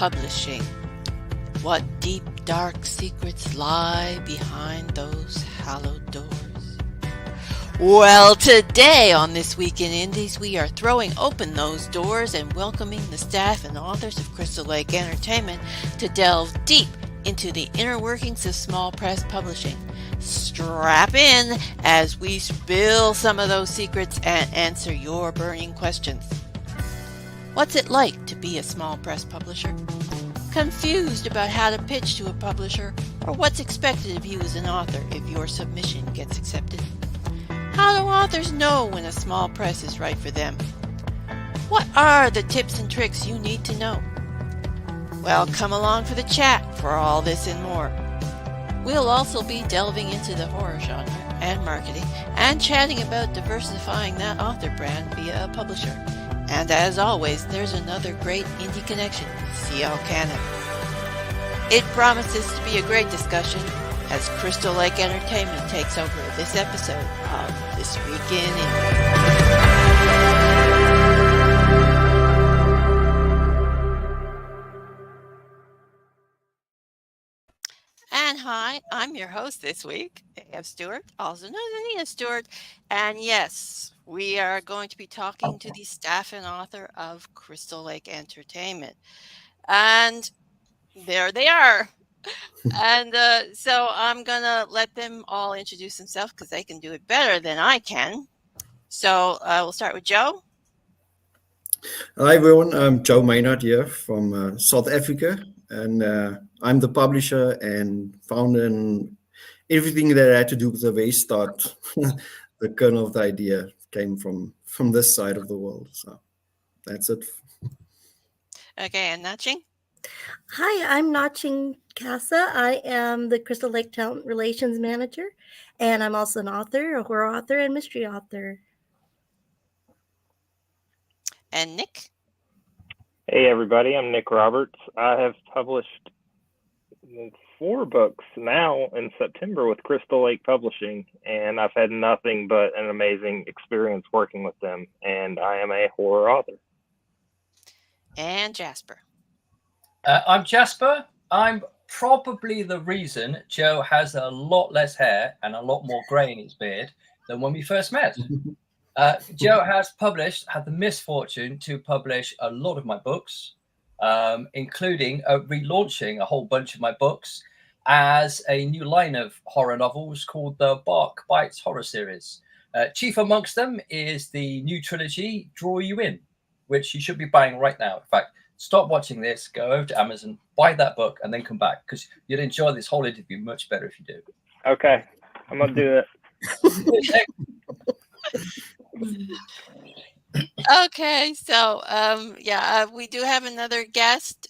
publishing. What deep, dark secrets lie behind those hallowed doors? Well, today on This Week in Indies, we are throwing open those doors and welcoming the staff and authors of Crystal Lake Entertainment to delve deep into the inner workings of small press publishing. Strap in as we spill some of those secrets and answer your burning questions. What's it like to be a small press publisher? Confused about how to pitch to a publisher, or what's expected of you as an author if your submission gets accepted? How do authors know when a small press is right for them? What are the tips and tricks you need to know? Well, come along for the chat for all this and more. We'll also be delving into the horror genre and marketing and chatting about diversifying that author brand via a publisher. And as always, there's another great indie connection with CL Canada. It promises to be a great discussion as Crystal Lake Entertainment takes over this episode of This Week in Indie. And hi, I'm your host this week, A.F. Stewart, also known as Anita Stewart. And yes, we are going to be talking to the staff and author of Crystal Lake Entertainment. And there they are. And so I'm going to let them all introduce themselves because they can do it better than I can. So we'll start with Joe. Hi everyone, I'm Joe Maynard here from South Africa, and I'm the publisher and founder and everything that had to do with the very start. The kernel of the idea came from this side of the world. So that's it. Okay, and Naching? Hi, I'm Naching Casa. I am the Crystal Lake Talent Relations Manager, and I'm also an author, a horror author, and mystery author. And Nick? Hey everybody, I'm Nick Roberts. I have published 4 books now in September with Crystal Lake Publishing, and I've had nothing but an amazing experience working with them, and I am a horror author. And Jasper? I'm Jasper. I'm probably the reason Joe has a lot less hair and a lot more grey in his beard than when we first met. Joe has had the misfortune to publish a lot of my books, including relaunching a whole bunch of my books as a new line of horror novels called the Bark Bites horror series. Chief amongst them is the new trilogy, Draw You In, which you should be buying right now. In fact, stop watching this, go over to Amazon, buy that book, and then come back, because you'll enjoy this whole interview much better if you do. Okay, I'm going to do it. Okay, so we do have another guest.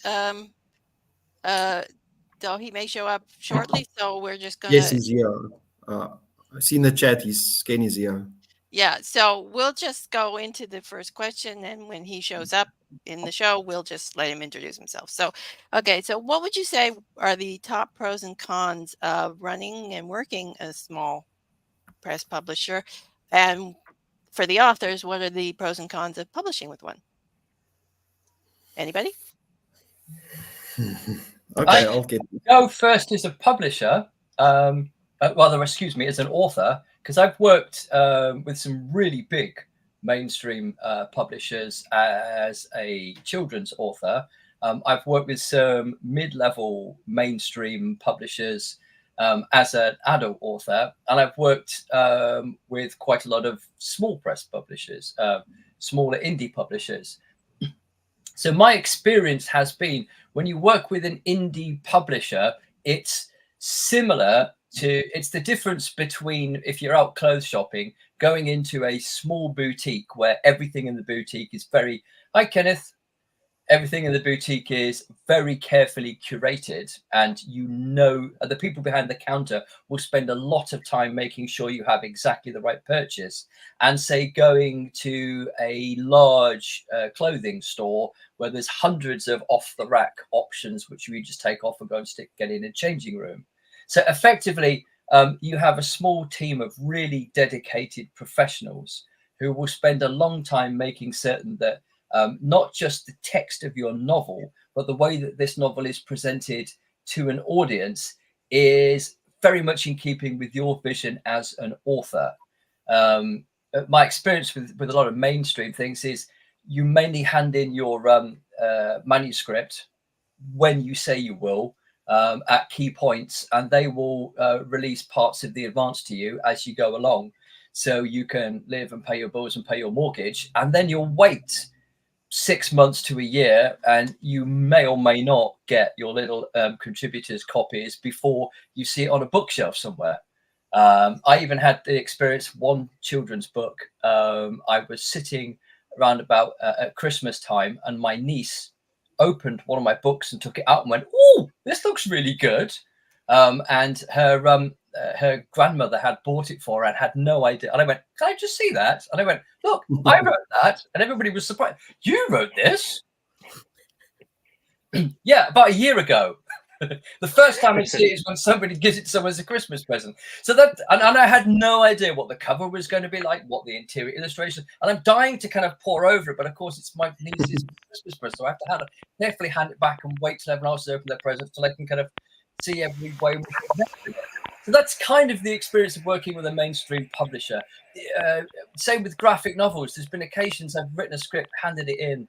Though he may show up shortly, so we're just gonna. Yes, he's here. I see in the chat Ken is here. Yeah, so we'll just go into the first question, and when he shows up in the show, we'll just let him introduce himself. So, okay, so what would you say are the top pros and cons of running and working a small press publisher? And for the authors, what are the pros and cons of publishing with one? Anybody? Okay, I'll get go first as a publisher. As an author, because I've worked with some really big mainstream publishers as a children's author. I've worked with some mid-level mainstream publishers as an adult author, and I've worked with quite a lot of small press publishers, smaller indie publishers. So my experience has been, when you work with an indie publisher, it's the difference between, if you're out clothes shopping, going into a small boutique where everything in the boutique is hi Kenneth, everything in the boutique is very carefully curated, and the people behind the counter will spend a lot of time making sure you have exactly the right purchase. And say going to a large clothing store where there's hundreds of off-the-rack options which you just take off and go and get in a changing room. So effectively, you have a small team of really dedicated professionals who will spend a long time making certain that not just the text of your novel, but the way that this novel is presented to an audience is very much in keeping with your vision as an author. My experience with a lot of mainstream things is you mainly hand in your manuscript when you say you will, at key points, and they will release parts of the advance to you as you go along, so you can live and pay your bills and pay your mortgage, and then you'll wait 6 months to a year, and you may or may not get your little contributors' copies before you see it on a bookshelf somewhere. I even had the experience, one children's book. I was sitting around about at Christmas time, and my niece opened one of my books and took it out and went, "Oh, this looks really good." And her grandmother had bought it for her and had no idea. And I went, "Can I just see that?" And I went, "Look, I wrote that." And everybody was surprised. "You wrote this?" Yeah, about a year ago. The first time I see it is when somebody gives it to someone as a Christmas present. So that, and I had no idea what the cover was going to be like, what the interior illustration, and I'm dying to kind of pour over it, but of course it's my niece's Christmas present, so I have to carefully hand it back and wait till everyone else has opened their presents so I can kind of see every way. So that's kind of the experience of working with a mainstream publisher. Same with graphic novels. There's been occasions I've written a script, handed it in,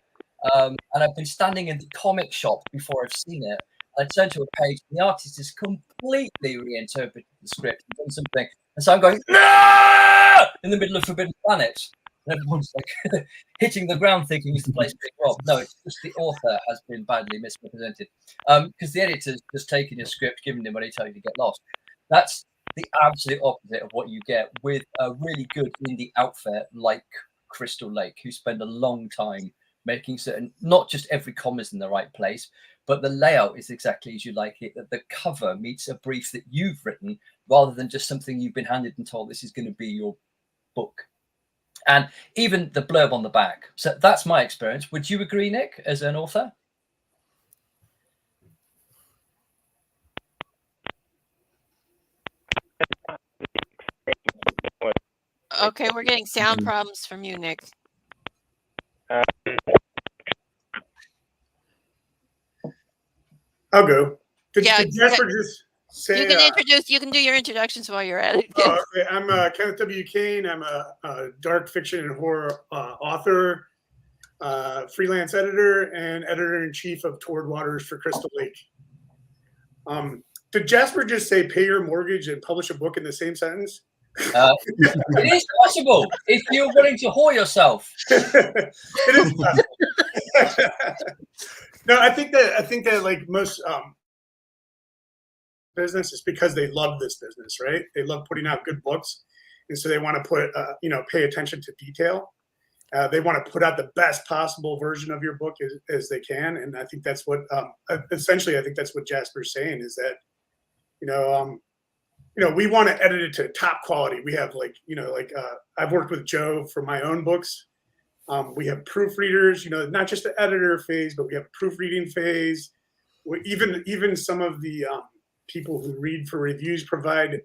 and I've been standing in the comic shop before I've seen it. I turn to a page, and the artist has completely reinterpreted the script and done something. And so I'm going, "No!" in the middle of Forbidden Planet. And everyone's like hitting the ground thinking it's the place being robbed. No, it's just the author has been badly misrepresented. Because the editor's just taken your script, given him what he told you to get lost. That's the absolute opposite of what you get with a really good indie outfit like Crystal Lake, who spend a long time making certain, not just every comma's in the right place, but the layout is exactly as you like it, that the cover meets a brief that you've written rather than just something you've been handed and told this is going to be your book. And even the blurb on the back. So that's my experience. Would you agree, Nick, as an author? Okay, we're getting sound problems from you, Nick. I'll go. Did Yeah, Jasper just say? You can introduce. You can do your introductions while you're at it. Okay. I'm Kenneth W. Kane. I'm a dark fiction and horror author, freelance editor, and editor-in-chief of Toward Waters for Crystal Lake. Did Jasper just say pay your mortgage and publish a book in the same sentence? It is possible if you're willing to whore yourself. It is possible. No, I think that like most business is because they love this business, right? They love putting out good books, and so they want to put pay attention to detail. They want to put out the best possible version of your book as they can, and I think that's what essentially I think that's what Jasper's saying is that we want to edit it to top quality. We have I've worked with Joe for my own books. We have proofreaders, not just the editor phase, but we have proofreading phase. Even some of the people who read for reviews provide,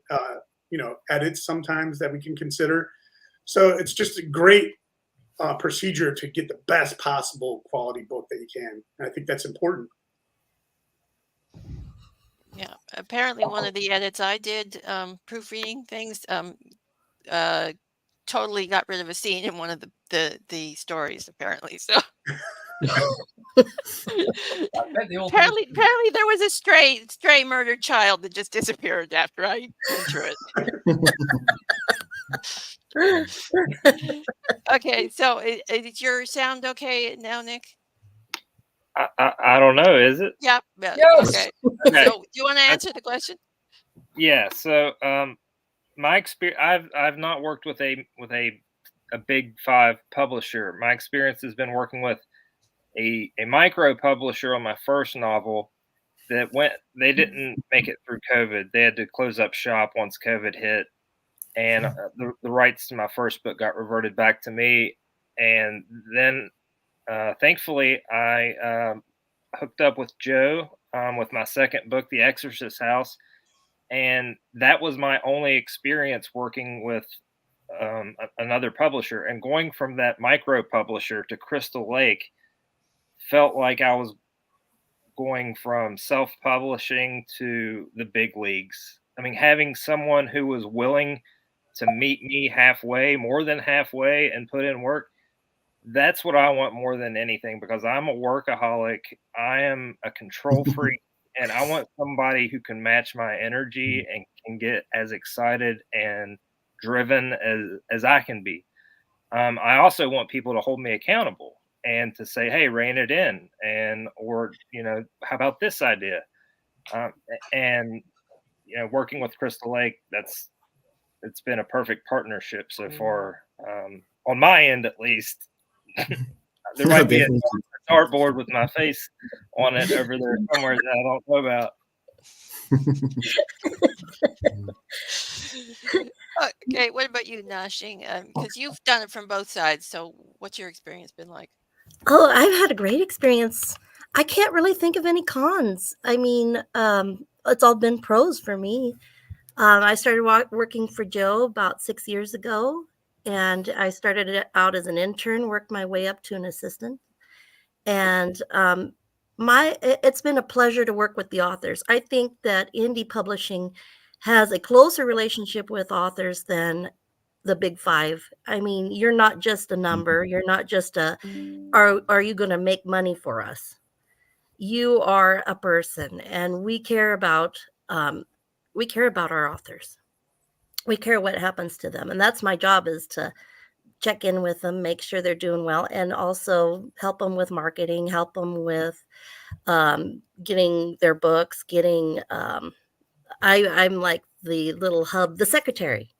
edits sometimes that we can consider. So it's just a great procedure to get the best possible quality book that you can. And I think that's important. Yeah, apparently one of the edits I did, proofreading things, totally got rid of a scene in one of the stories. Apparently, so apparently there was a stray murdered child that just disappeared after I entered it. Okay, so is your sound okay now, Nick? I don't know. Is it? Yeah. Yes. Okay. So, do you want to answer the question? Yeah. So, my experience, I've not worked with a big five publisher. My experience has been working with a micro publisher on my first novel that they didn't make it through COVID. They had to close up shop once COVID hit, and the rights to my first book got reverted back to me. And then, thankfully, I hooked up with Joe with my second book, The Exorcist House. And that was my only experience working with another publisher. And going from that micro publisher to Crystal Lake felt like I was going from self-publishing to the big leagues. I mean, having someone who was willing to meet me halfway, more than halfway, and put in work, that's what I want more than anything, because I'm a workaholic. I am a control freak, and I want somebody who can match my energy and can get as excited and driven as I can be. I also want people to hold me accountable and to say, "Hey, rein it in," and or how about this idea? And working with Crystal Lake, it's been a perfect partnership so far, on my end at least. There No, might be a definitely. dartboard with my face on it over there somewhere that I don't know about. Okay, what about you, Nashing? Because you've done it from both sides. So what's your experience been like? Oh, I've had a great experience. I can't really think of any cons. I mean, it's all been pros for me. I started working for Joe about 6 years ago, and I started it out as an intern, worked my way up to an assistant, and it's been a pleasure to work with the authors. I think that indie publishing has a closer relationship with authors than the big five. I mean, you're not just a number. You're not just are you going to make money for us? You are a person, and we care about our authors. We care what happens to them, and that's my job, is to check in with them, make sure they're doing well, and also help them with marketing, help them with getting their books, getting I'm like the little hub, the secretary.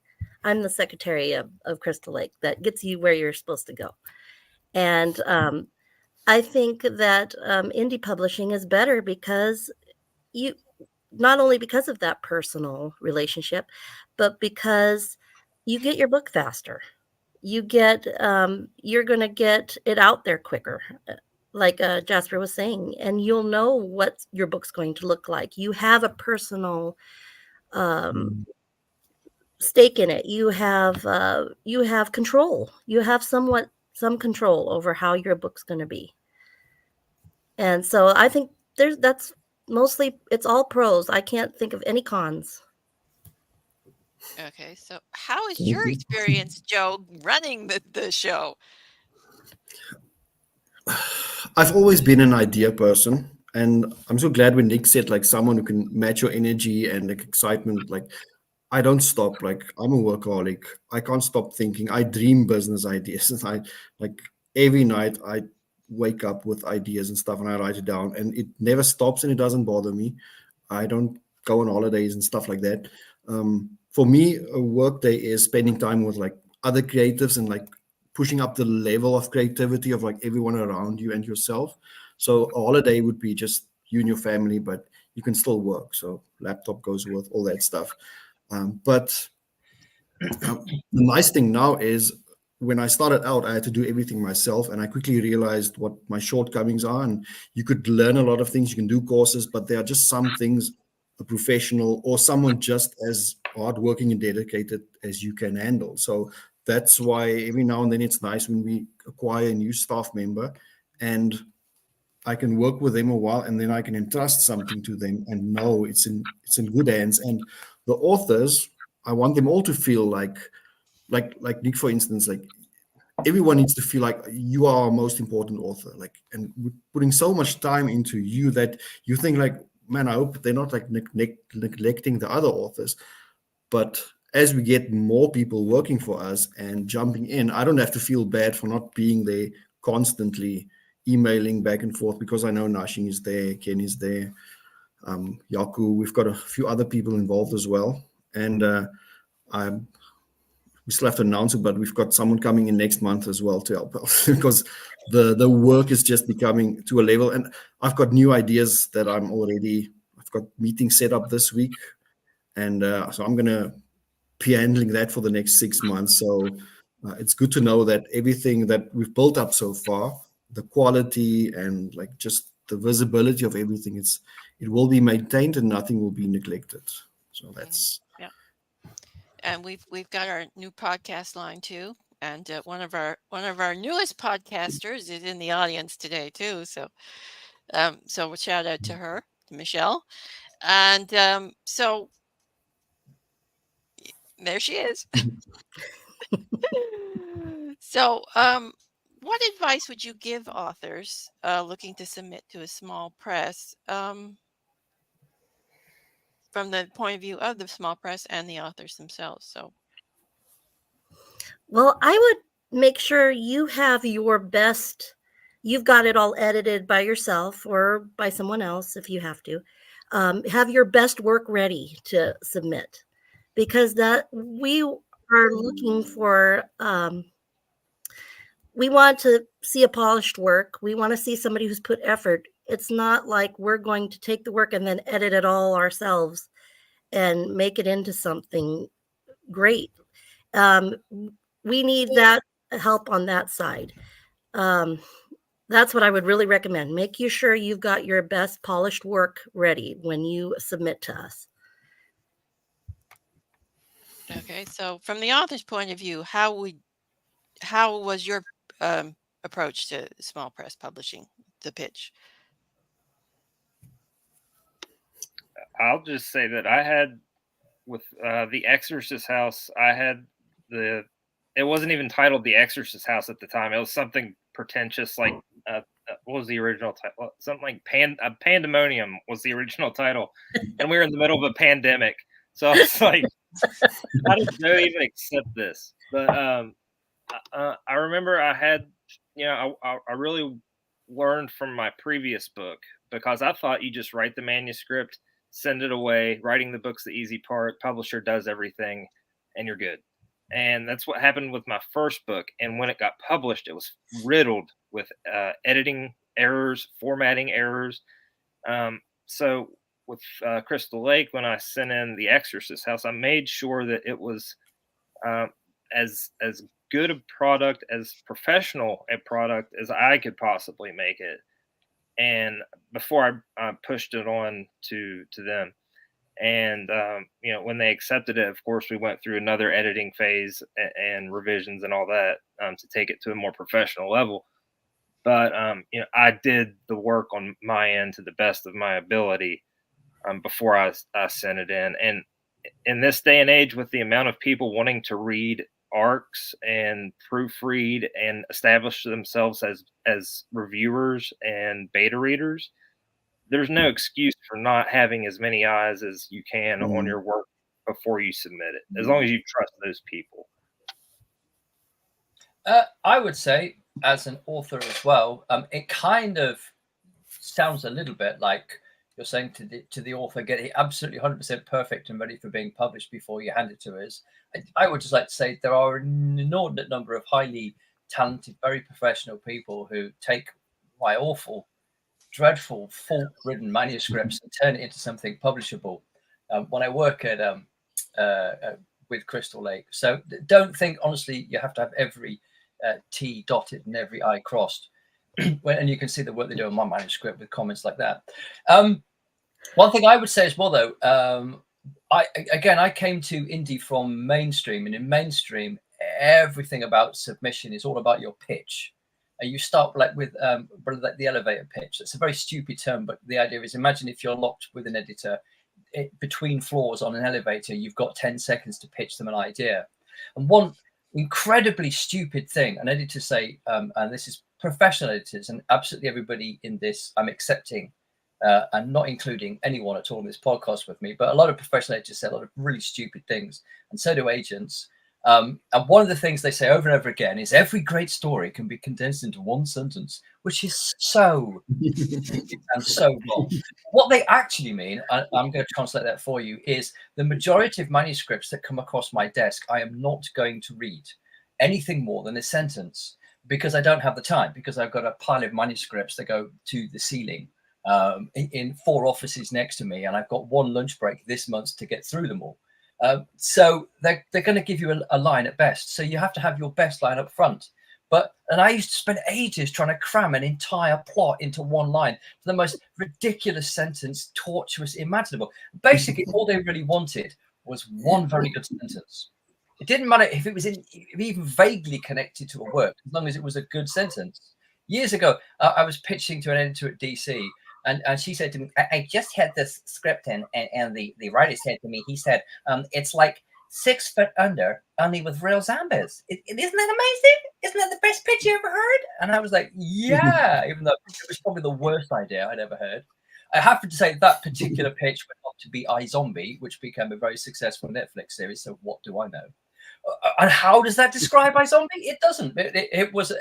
I'm the secretary of Crystal Lake that gets you where you're supposed to go. And I think that indie publishing is better because you, not only because of that personal relationship, but because you get your book faster. You get you're going to get it out there quicker, like Jasper was saying, and you'll know what your book's going to look like. You have a personal stake in it. You have control. You have some control over how your book's going to be. And so I think that's mostly, it's all pros. I can't think of any cons. Okay, so how is your experience, Joe, running the show? I've always been an idea person, and I'm so glad when Nick said like someone who can match your energy and like excitement. Like I don't stop. Like I'm a workaholic. I can't stop thinking. I dream business ideas, and I like every night I wake up with ideas and stuff, and I write it down, and it never stops, and it doesn't bother me. I don't go on holidays and stuff like that. For me, a work day is spending time with like other creatives and like pushing up the level of creativity of like everyone around you and yourself. So a holiday would be just you and your family, but you can still work. So laptop goes with all that stuff. But the nice thing now is when I started out, I had to do everything myself, and I quickly realized what my shortcomings are. And you could learn a lot of things, you can do courses, but there are just some things a professional or someone just as hardworking and dedicated as you can handle. So that's why every now and then it's nice when we acquire a new staff member and I can work with them a while, and then I can entrust something to them and know it's in good hands. And the authors, I want them all to feel like Nick, for instance, like everyone needs to feel like you are our most important author. Like, and we're putting so much time into you that you think like, man, I hope they're not like neglecting the other authors. But as we get more people working for us and jumping in, I don't have to feel bad for not being there constantly emailing back and forth, because I know Nashing is there, Ken is there, Yaku. We've got a few other people involved as well. And we still have to announce it, but we've got someone coming in next month as well to help us because the work is just becoming to a level. And I've got new ideas that I've got meetings set up this week. And so I'm going to be handling that for the next 6 months. So it's good to know that everything that we've built up so far, the quality and like just the visibility of everything, it will be maintained and nothing will be neglected. So that's Yeah. And we've got our new podcast line too, and one of our newest podcasters is in the audience today too. So So a shout out to her, to Michelle. And so there she is. So, what advice would you give authors looking to submit to a small press from the point of view of the small press and the authors themselves? So, Well, I would make sure you have your best, you've got it all edited by yourself or by someone else if you have to. Have your best work ready to submit, because that we are looking for, we want to see a polished work. We want to see somebody who's put effort. It's not like we're going to take the work and then edit it all ourselves and make it into something great. We need that help on that side. That's what I would really recommend. Make you sure you've got your best polished work ready when you submit to us. okay. So, from the author's point of view, how was your approach to small press publishing, the pitch? I'll just say that I had with the Exorcist House. I had it wasn't even titled The Exorcist House at the time. It was something pretentious like what was the original title? Something like Pandemonium was the original title, and we were in the middle of a pandemic. So it's like, how did Joe even accept this? But I remember I had, I really learned from my previous book, because I thought you just write the manuscript, send it away. Writing the book's the easy part. Publisher does everything, and you're good. And that's what happened with my first book. And when it got published, it was riddled with editing errors, formatting errors. So with Crystal Lake, when I sent in The Exorcist House, I made sure that it was as good a product, as professional a product as I could possibly make it. And before I pushed it on to them. And when they accepted it, of course, we went through another editing phase and revisions and all that to take it to a more professional level. But I did the work on my end to the best of my ability before I sent it in. And in this day and age, with the amount of people wanting to read arcs and proofread and establish themselves as reviewers and beta readers, there's no excuse for not having as many eyes as you can on your work before you submit it, as long as you trust those people. I would say, as an author as well, it kind of sounds a little bit like you're saying to the author, get it absolutely 100% perfect and ready for being published before you hand it to us. I would just like to say there are an inordinate number of highly talented, very professional people who take my awful, dreadful, fault-ridden manuscripts and turn it into something publishable. When I work at with Crystal Lake, so don't think honestly you have to have every T dotted and every I crossed. And you can see the work they do on my manuscript with comments like that. One thing I would say as well, though, I came to indie from mainstream, and in mainstream, everything about submission is all about your pitch. And you start like with the elevator pitch. It's a very stupid term, but the idea is, imagine if you're locked with an editor between floors on an elevator, you've got 10 seconds to pitch them an idea. And one incredibly stupid thing an editor say, and this is professional editors and absolutely everybody in this, I'm accepting and not including anyone at all in this podcast with me, but a lot of professional editors say a lot of really stupid things, and so do agents. And one of the things they say over and over again is every great story can be condensed into one sentence, which is so and so wrong. What they actually mean, I'm going to translate that for you, is the majority of manuscripts that come across my desk, I am not going to read anything more than a sentence, because I don't have the time, because I've got a pile of manuscripts that go to the ceiling in 4 offices next to me, and I've got 1 lunch break this month to get through them all. So they're going to give you a line at best. So you have to have your best line up front. And I used to spend ages trying to cram an entire plot into 1 line, the most ridiculous sentence, tortuous, imaginable. Basically, all they really wanted was 1 very good sentence. It didn't matter if it was even vaguely connected to a work, as long as it was a good sentence. years ago, I was pitching to an editor at DC, and she said to me, I just had this script in, and the writer said to me, he said, it's like 6 foot under, only with real zombies. Isn't that amazing? Isn't that the best pitch you ever heard? And I was like, yeah, even though it was probably the worst idea I'd ever heard. I have to say that particular pitch went on to be iZombie, which became a very successful Netflix series. So what do I know? And how does that describe iZombie? It doesn't. It was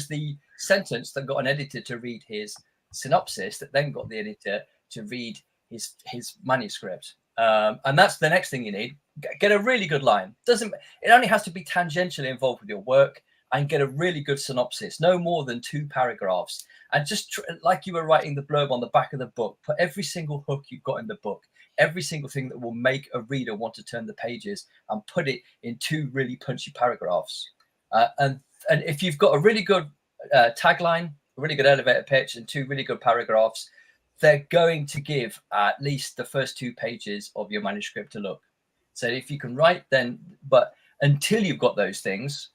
the sentence that got an editor to read his synopsis, that then got the editor to read his manuscript. And that's the next thing you need. Get a really good line. It only has to be tangentially involved with your work, and get a really good synopsis, no more than 2 paragraphs. And just like you were writing the blurb on the back of the book, put every single hook you've got in the book, every single thing that will make a reader want to turn the pages, and put it in 2 really punchy paragraphs. And if you've got a really good tagline, a really good elevator pitch, and 2 really good paragraphs, they're going to give at least the first 2 pages of your manuscript a look. So if you can write, then, but until you've got those things,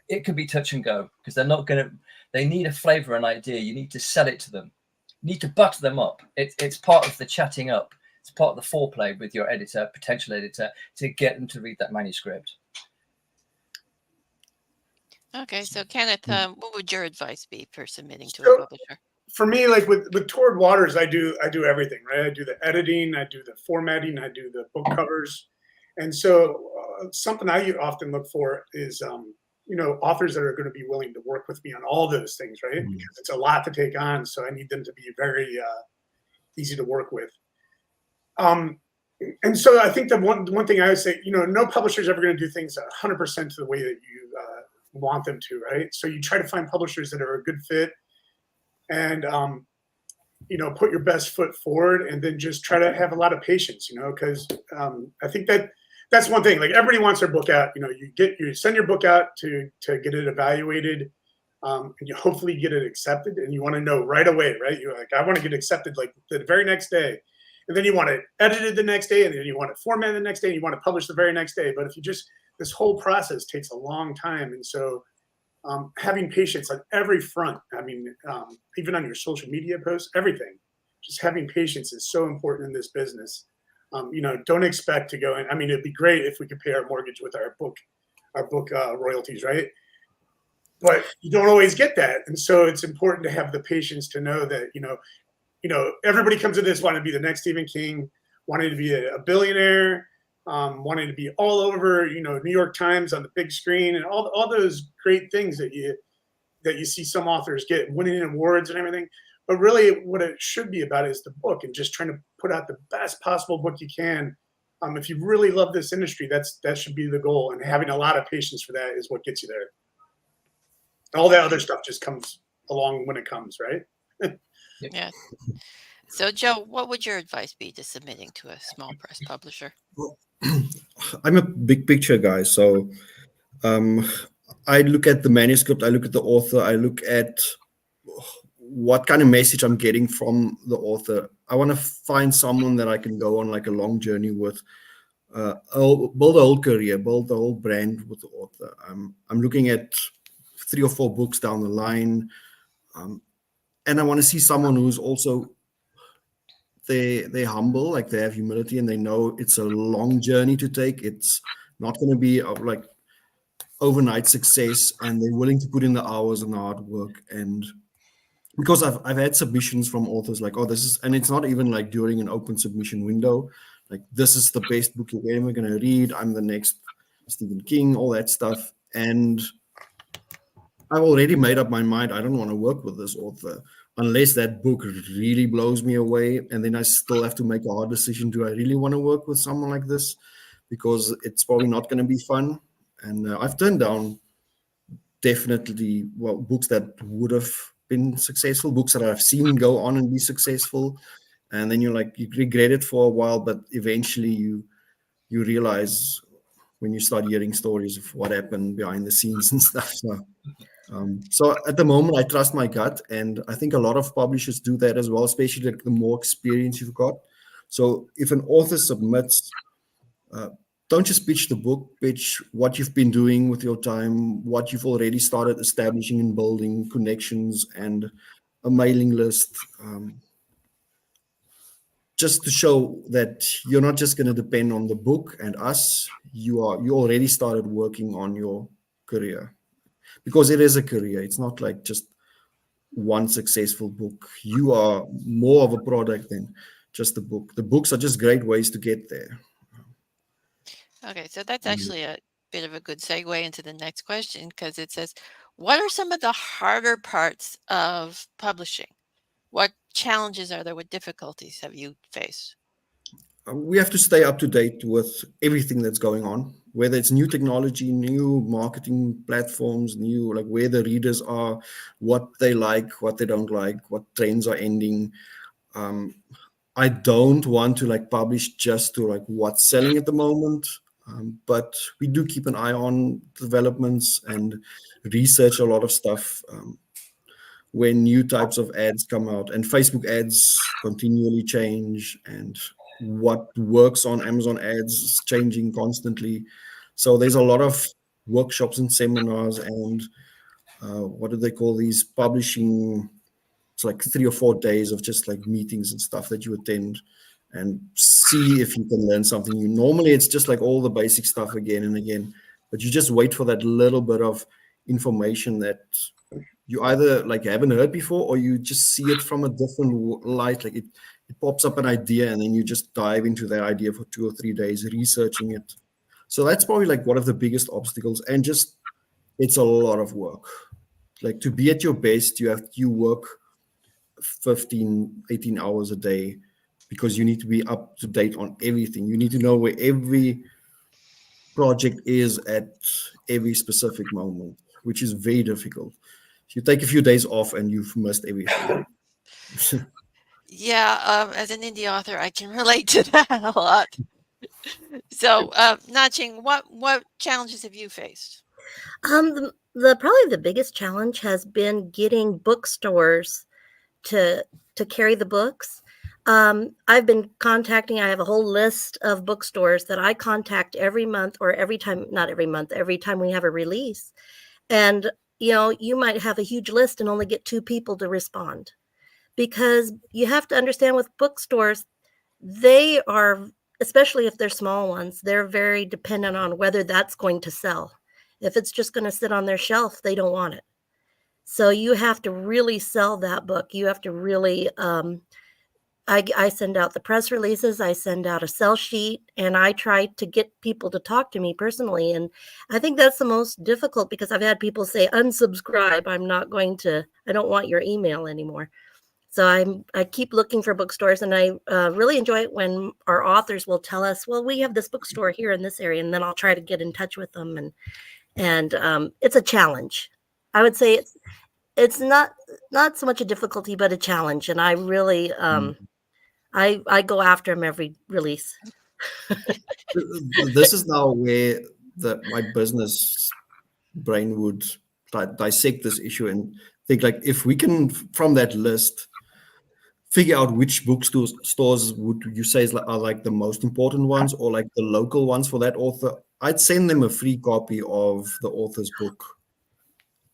it can be touch and go, because they need a flavor and idea. You need to sell it to them. You need to butter them up. It's part of the chatting up. It's part of the foreplay with your editor, potential editor, to get them to read that manuscript. Okay, so Kenneth, what would your advice be for submitting to a publisher? For me, like with Toward Waters, I do everything, right? I do the editing, I do the formatting, I do the book covers. And so something I often look for is, authors that are going to be willing to work with me on all those things, right? Mm-hmm. Because it's a lot to take on. So I need them to be very easy to work with. And so I think the one thing I would say, no publisher is ever going to do things 100% to the way that you want them to, right? So you try to find publishers that are a good fit, and put your best foot forward, and then just try to have a lot of patience, because I think that's one thing. Like, everybody wants their book out. You send your book out to get it evaluated, and you hopefully get it accepted, and you want to know right away, right? You're like, I want to get accepted like the very next day, and then you want it edited the next day, and then you want it formatted the next day, and you want to publish the very next day. But if this whole process takes a long time, and so having patience on every front. I mean, even on your social media posts, everything. Just having patience is so important in this business. Don't expect to go in. I mean, it'd be great if we could pay our mortgage with our book royalties, right? But you don't always get that, and so it's important to have the patience to know that everybody comes to this wanting to be the next Stephen King, wanting to be a billionaire, wanting to be all over, New York Times on the big screen, and all those great things that you see some authors get, winning awards and everything. But really, what it should be about is the book, and just trying to put out the best possible book you can. If you really love this industry, that should be the goal, and having a lot of patience for that is what gets you there. All that other stuff just comes along when it comes, right? Yeah. So, Joe, what would your advice be to submitting to a small press publisher? Well, I'm a big picture guy, so I look at the manuscript, I look at the author, I look at what kind of message I'm getting from the author. I want to find someone that I can go on like a long journey with, build a whole career, build the whole brand with the author. I'm looking at 3 or 4 books down the line, and I want to see someone who's also they're humble, like they have humility, and they know it's a long journey to take. It's not going to be like overnight success, and they're willing to put in the hours and the hard work. And because I've had submissions from authors like, oh, this is, and it's not even like during an open submission window, like, this is the best book you're ever going to read, I'm the next Stephen King, all that stuff. And I've already made up my mind, I don't want to work with this author unless that book really blows me away. And then I still have to make a hard decision. Do I really want to work with someone like this? Because it's probably not going to be fun. And I've turned down definitely, books that would have been successful, books that I've seen go on and be successful. And then you regret it for a while, but eventually you realize when you start hearing stories of what happened behind the scenes and stuff. So at the moment, I trust my gut, and I think a lot of publishers do that as well, especially the more experience you've got. So if an author submits, don't just pitch the book, pitch what you've been doing with your time, what you've already started establishing and building connections and a mailing list, just to show that you're not just going to depend on the book and us. You already started working on your career, because it is a career. It's not like just one successful book. You are more of a product than just the book. The books are just great ways to get there. Okay, so that's actually a bit of a good segue into the next question, because it says, what are some of the harder parts of publishing? What challenges are there? What difficulties have you faced? We have to stay up to date with everything that's going on, whether it's new technology, new marketing platforms, new, like, where the readers are, what they like, what they don't like, what trends are ending. I don't want to like publish just to like what's selling at the moment, but we do keep an eye on developments and research a lot of stuff. When new types of ads come out, and Facebook ads continually change, and what works on Amazon ads is changing constantly. So there's a lot of workshops and seminars and what do they call these, publishing, it's like 3 or 4 days of just like meetings and stuff that you attend and see if you can learn something new. Normally it's just like all the basic stuff again and again, but you just wait for that little bit of information that you either like haven't heard before, or you just see it from a different light. Like it pops up an idea, and then you just dive into that idea for 2 or 3 days researching it. So that's probably like one of the biggest obstacles, and just it's a lot of work. Like, to be at your best, you work 15, 18 hours a day, because you need to be up to date on everything. You need to know where every project is at every specific moment, which is very difficult. You take a few days off and you've missed everything. Yeah, as an indie author, I can relate to that a lot. So, Naching, what challenges have you faced? The probably the biggest challenge has been getting bookstores to carry the books. I've been contacting, I have a whole list of bookstores that I contact every month, or every time, not every month, every time we have a release. And, you know, you might have a huge list and only get 2 people to respond, because you have to understand with bookstores, they are, especially if they're small ones, they're very dependent on whether that's going to sell. If it's just going to sit on their shelf, they don't want it. So you have to really sell that book. You have to really, I send out the press releases, I send out a sell sheet, and I try to get people to talk to me personally. And I think that's the most difficult, because I've had people say, unsubscribe, I don't want your email anymore. So I keep looking for bookstores, and I really enjoy it when our authors will tell us, well, we have this bookstore here in this area, and then I'll try to get in touch with them. And it's a challenge. I would say it's not so much a difficulty, but a challenge. And I really, I go after them every release. This is now where my business brain would dissect this issue and think, like, if we can, from that list, figure out which bookstores would you say are like the most important ones, or like the local ones for that author, I'd send them a free copy of the author's book.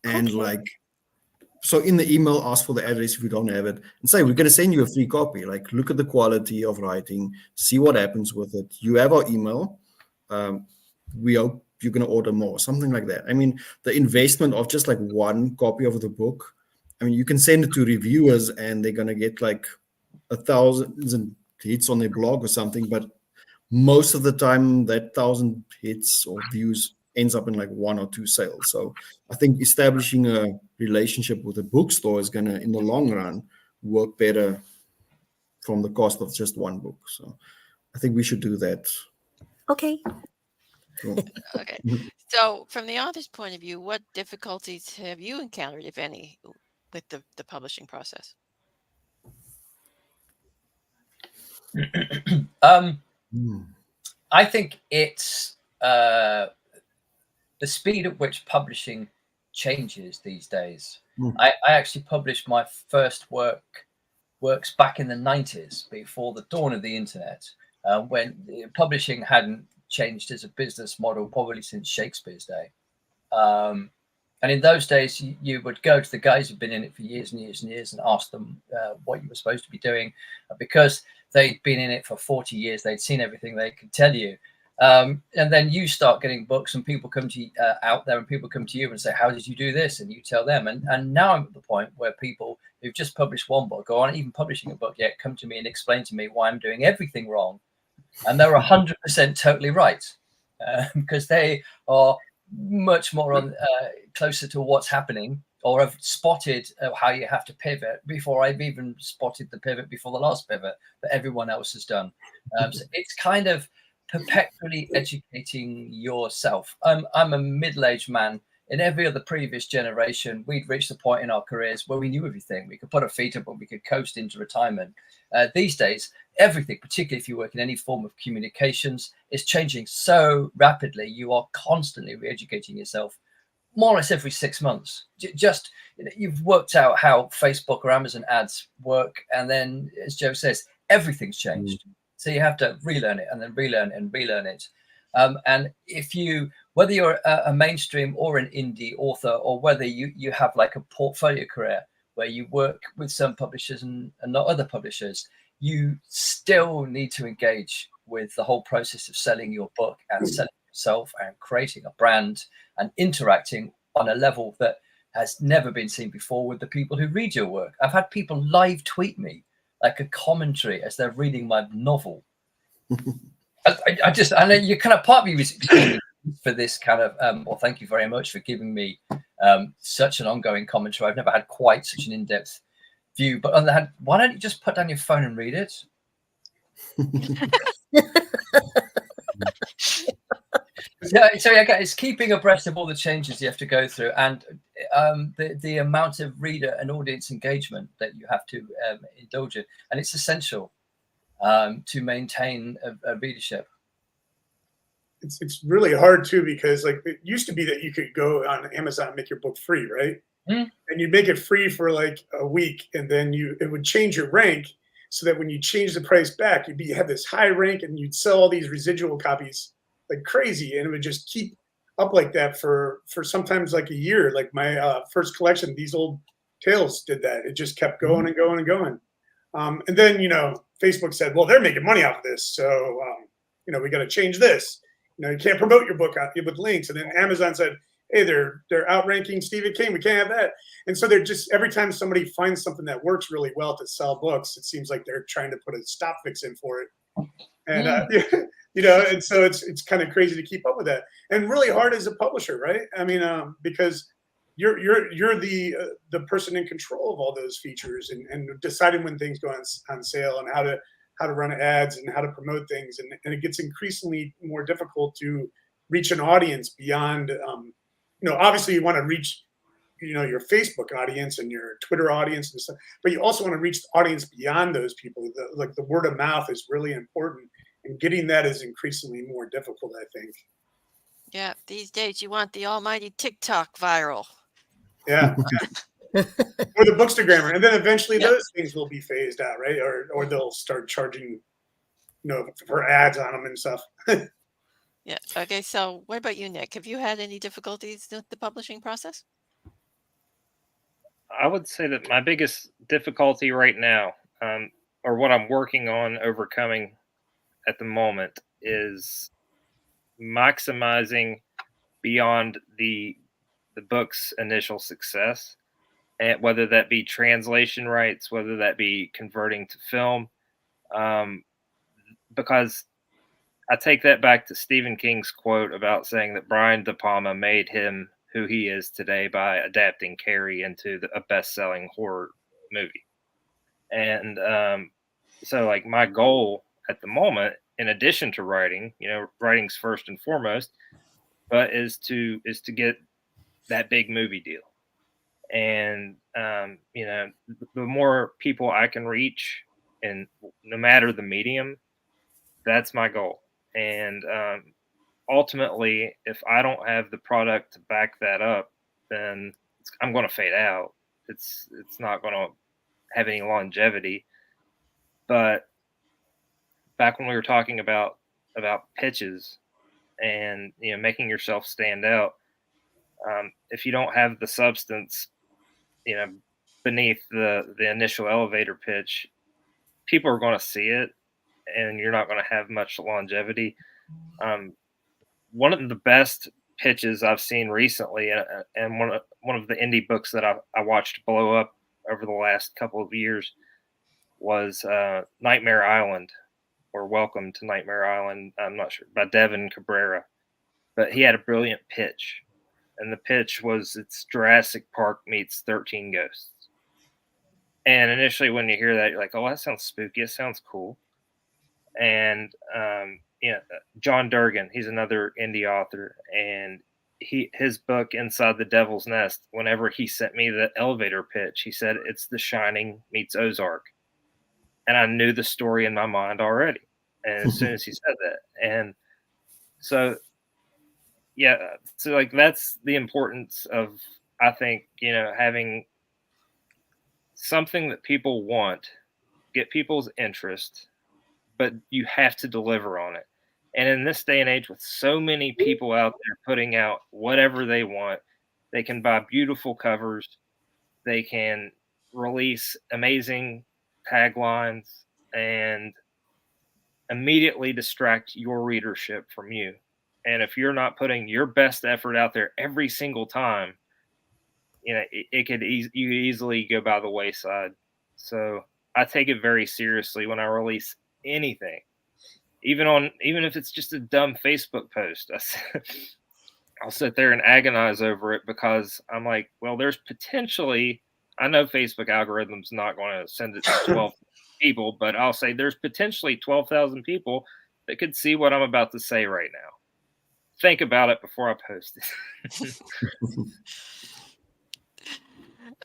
And like, so in the email, ask for the address if you don't have it, and say, we're going to send you a free copy. Like, look at the quality of writing, see what happens with it. You have our email. We hope you're going to order more, something like that. I mean, the investment of just like one copy of the book, I mean, you can send it to reviewers and they're going to get like 1,000 hits on their blog or something. But most of the time, that 1,000 hits or views ends up in like 1 or 2 sales. So I think establishing a relationship with a bookstore is going to, in the long run, work better from the cost of just one book. So I think we should do that. Okay. Cool. Okay. So from the author's point of view, what difficulties have you encountered, if any, with the publishing process? I think it's the speed at which publishing changes these days. I actually published my first works back in the 90s, before the dawn of the internet, when publishing hadn't changed as a business model probably since Shakespeare's day. And in those days, you would go to the guys who've been in it for years and years and years and ask them what you were supposed to be doing. Because they'd been in it for 40 years, they'd seen everything, they could tell you. And then you start getting books and people come to out there and people come to you and say, how did you do this? And you tell them. And now I'm at the point where people who've just published one book or aren't even publishing a book yet come to me and explain to me why I'm doing everything wrong. And they're 100% totally right, because they are much more on closer to what's happening, or have spotted how you have to pivot before I've even spotted the pivot before the last pivot that everyone else has done. So it's kind of perpetually educating yourself. I'm a middle-aged man. In every other previous generation, we'd reached the point in our careers where we knew everything. We could put our feet up and we could coast into retirement. These days, everything, particularly if you work in any form of communications, is changing so rapidly. You are constantly re-educating yourself more or less every 6 months. Just, you've worked out how Facebook or Amazon ads work. And then, as Joe says, everything's changed. So you have to relearn it and then relearn it and relearn it. And if you, whether you're a mainstream or an indie author, or whether you have like a portfolio career where you work with some publishers and not other publishers, you still need to engage with the whole process of selling your book and selling yourself and creating a brand and interacting on a level that has never been seen before with the people who read your work. I've had people live tweet me like a commentary as they're reading my novel. I know you kind of part me for this kind of, well, thank you very much for giving me such an ongoing commentary. I've never had quite such an in-depth view, but on the hand, why don't you just put down your phone and read it? So yeah, it's keeping abreast of all the changes you have to go through, and the amount of reader and audience engagement that you have to indulge in, and it's essential to maintain a readership. It's really hard too, because like it used to be that you could go on Amazon and make your book free, right? And you'd make it free for like a week, and then it would change your rank so that when you change the price back, you'd have this high rank, and you'd sell all these residual copies like crazy, and it would just keep up like that for sometimes like a year. Like my first collection, These Old Tales, did that. It just kept going and going and going. And then Facebook said, well, they're making money off of this, so we got to change this. You can't promote your book with links. And then Amazon said, hey, they're outranking Stephen King. We can't have that. And so they're just, every time somebody finds something that works really well to sell books, it seems like they're trying to put a stop fix in for it. And and so it's kind of crazy to keep up with that, and really hard as a publisher, right? I mean, because you're the person in control of all those features, and deciding when things go on sale, and how to run ads and how to promote things, and it gets increasingly more difficult to reach an audience beyond. Obviously you want to reach your Facebook audience and your Twitter audience and stuff, but you also want to reach the audience beyond those people. The word of mouth is really important, and getting that is increasingly more difficult, I think. Yeah, these days you want the almighty TikTok viral. Yeah. Or the Bookstagrammer, and then eventually those things will be phased out, right? Or they'll start charging, for ads on them and stuff. Yeah. Okay. So, what about you, Nick? Have you had any difficulties with the publishing process? I would say that my biggest difficulty right now, or what I'm working on overcoming at the moment, is maximizing beyond the book's initial success, and whether that be translation rights, whether that be converting to film, because I take that back to Stephen King's quote about saying that Brian De Palma made him who he is today by adapting Carrie into a best-selling horror movie. And so like my goal at the moment, in addition to writing, writing's first and foremost, but is to get that big movie deal. And the more people I can reach, and no matter the medium, that's my goal. And ultimately, if I don't have the product to back that up, then I'm going to fade out. It's not going to have any longevity. But back when we were talking about pitches, and making yourself stand out. If you don't have the substance, beneath the initial elevator pitch, people are going to see it, and you're not going to have much longevity. One of the best pitches I've seen recently, and one of the indie books that I watched blow up over the last couple of years was Nightmare Island, or Welcome to Nightmare Island. I'm not sure, by Devin Cabrera, but he had a brilliant pitch, and the pitch was it's Jurassic Park meets 13 Ghosts. And initially, when you hear that, you're like, "Oh, that sounds spooky. It sounds cool." And John Durgan, he's another indie author, and his book Inside the Devil's Nest. Whenever he sent me the elevator pitch, he said it's The Shining meets Ozark, and I knew the story in my mind already. And as soon as he said that, and so like that's the importance of, I think, having something that people want, get people's interest, but you have to deliver on it. And in this day and age, with so many people out there putting out whatever they want, they can buy beautiful covers, they can release amazing taglines, and immediately distract your readership from you. And if you're not putting your best effort out there every single time, it could you could easily go by the wayside. So I take it very seriously when I release anything, even if it's just a dumb Facebook post. I'll sit there and agonize over it, because I'm like, well, there's potentially, I know Facebook algorithm's not going to send it to 12 people, but I'll say there's potentially 12,000 people that could see what I'm about to say right now. Think about it before I post it.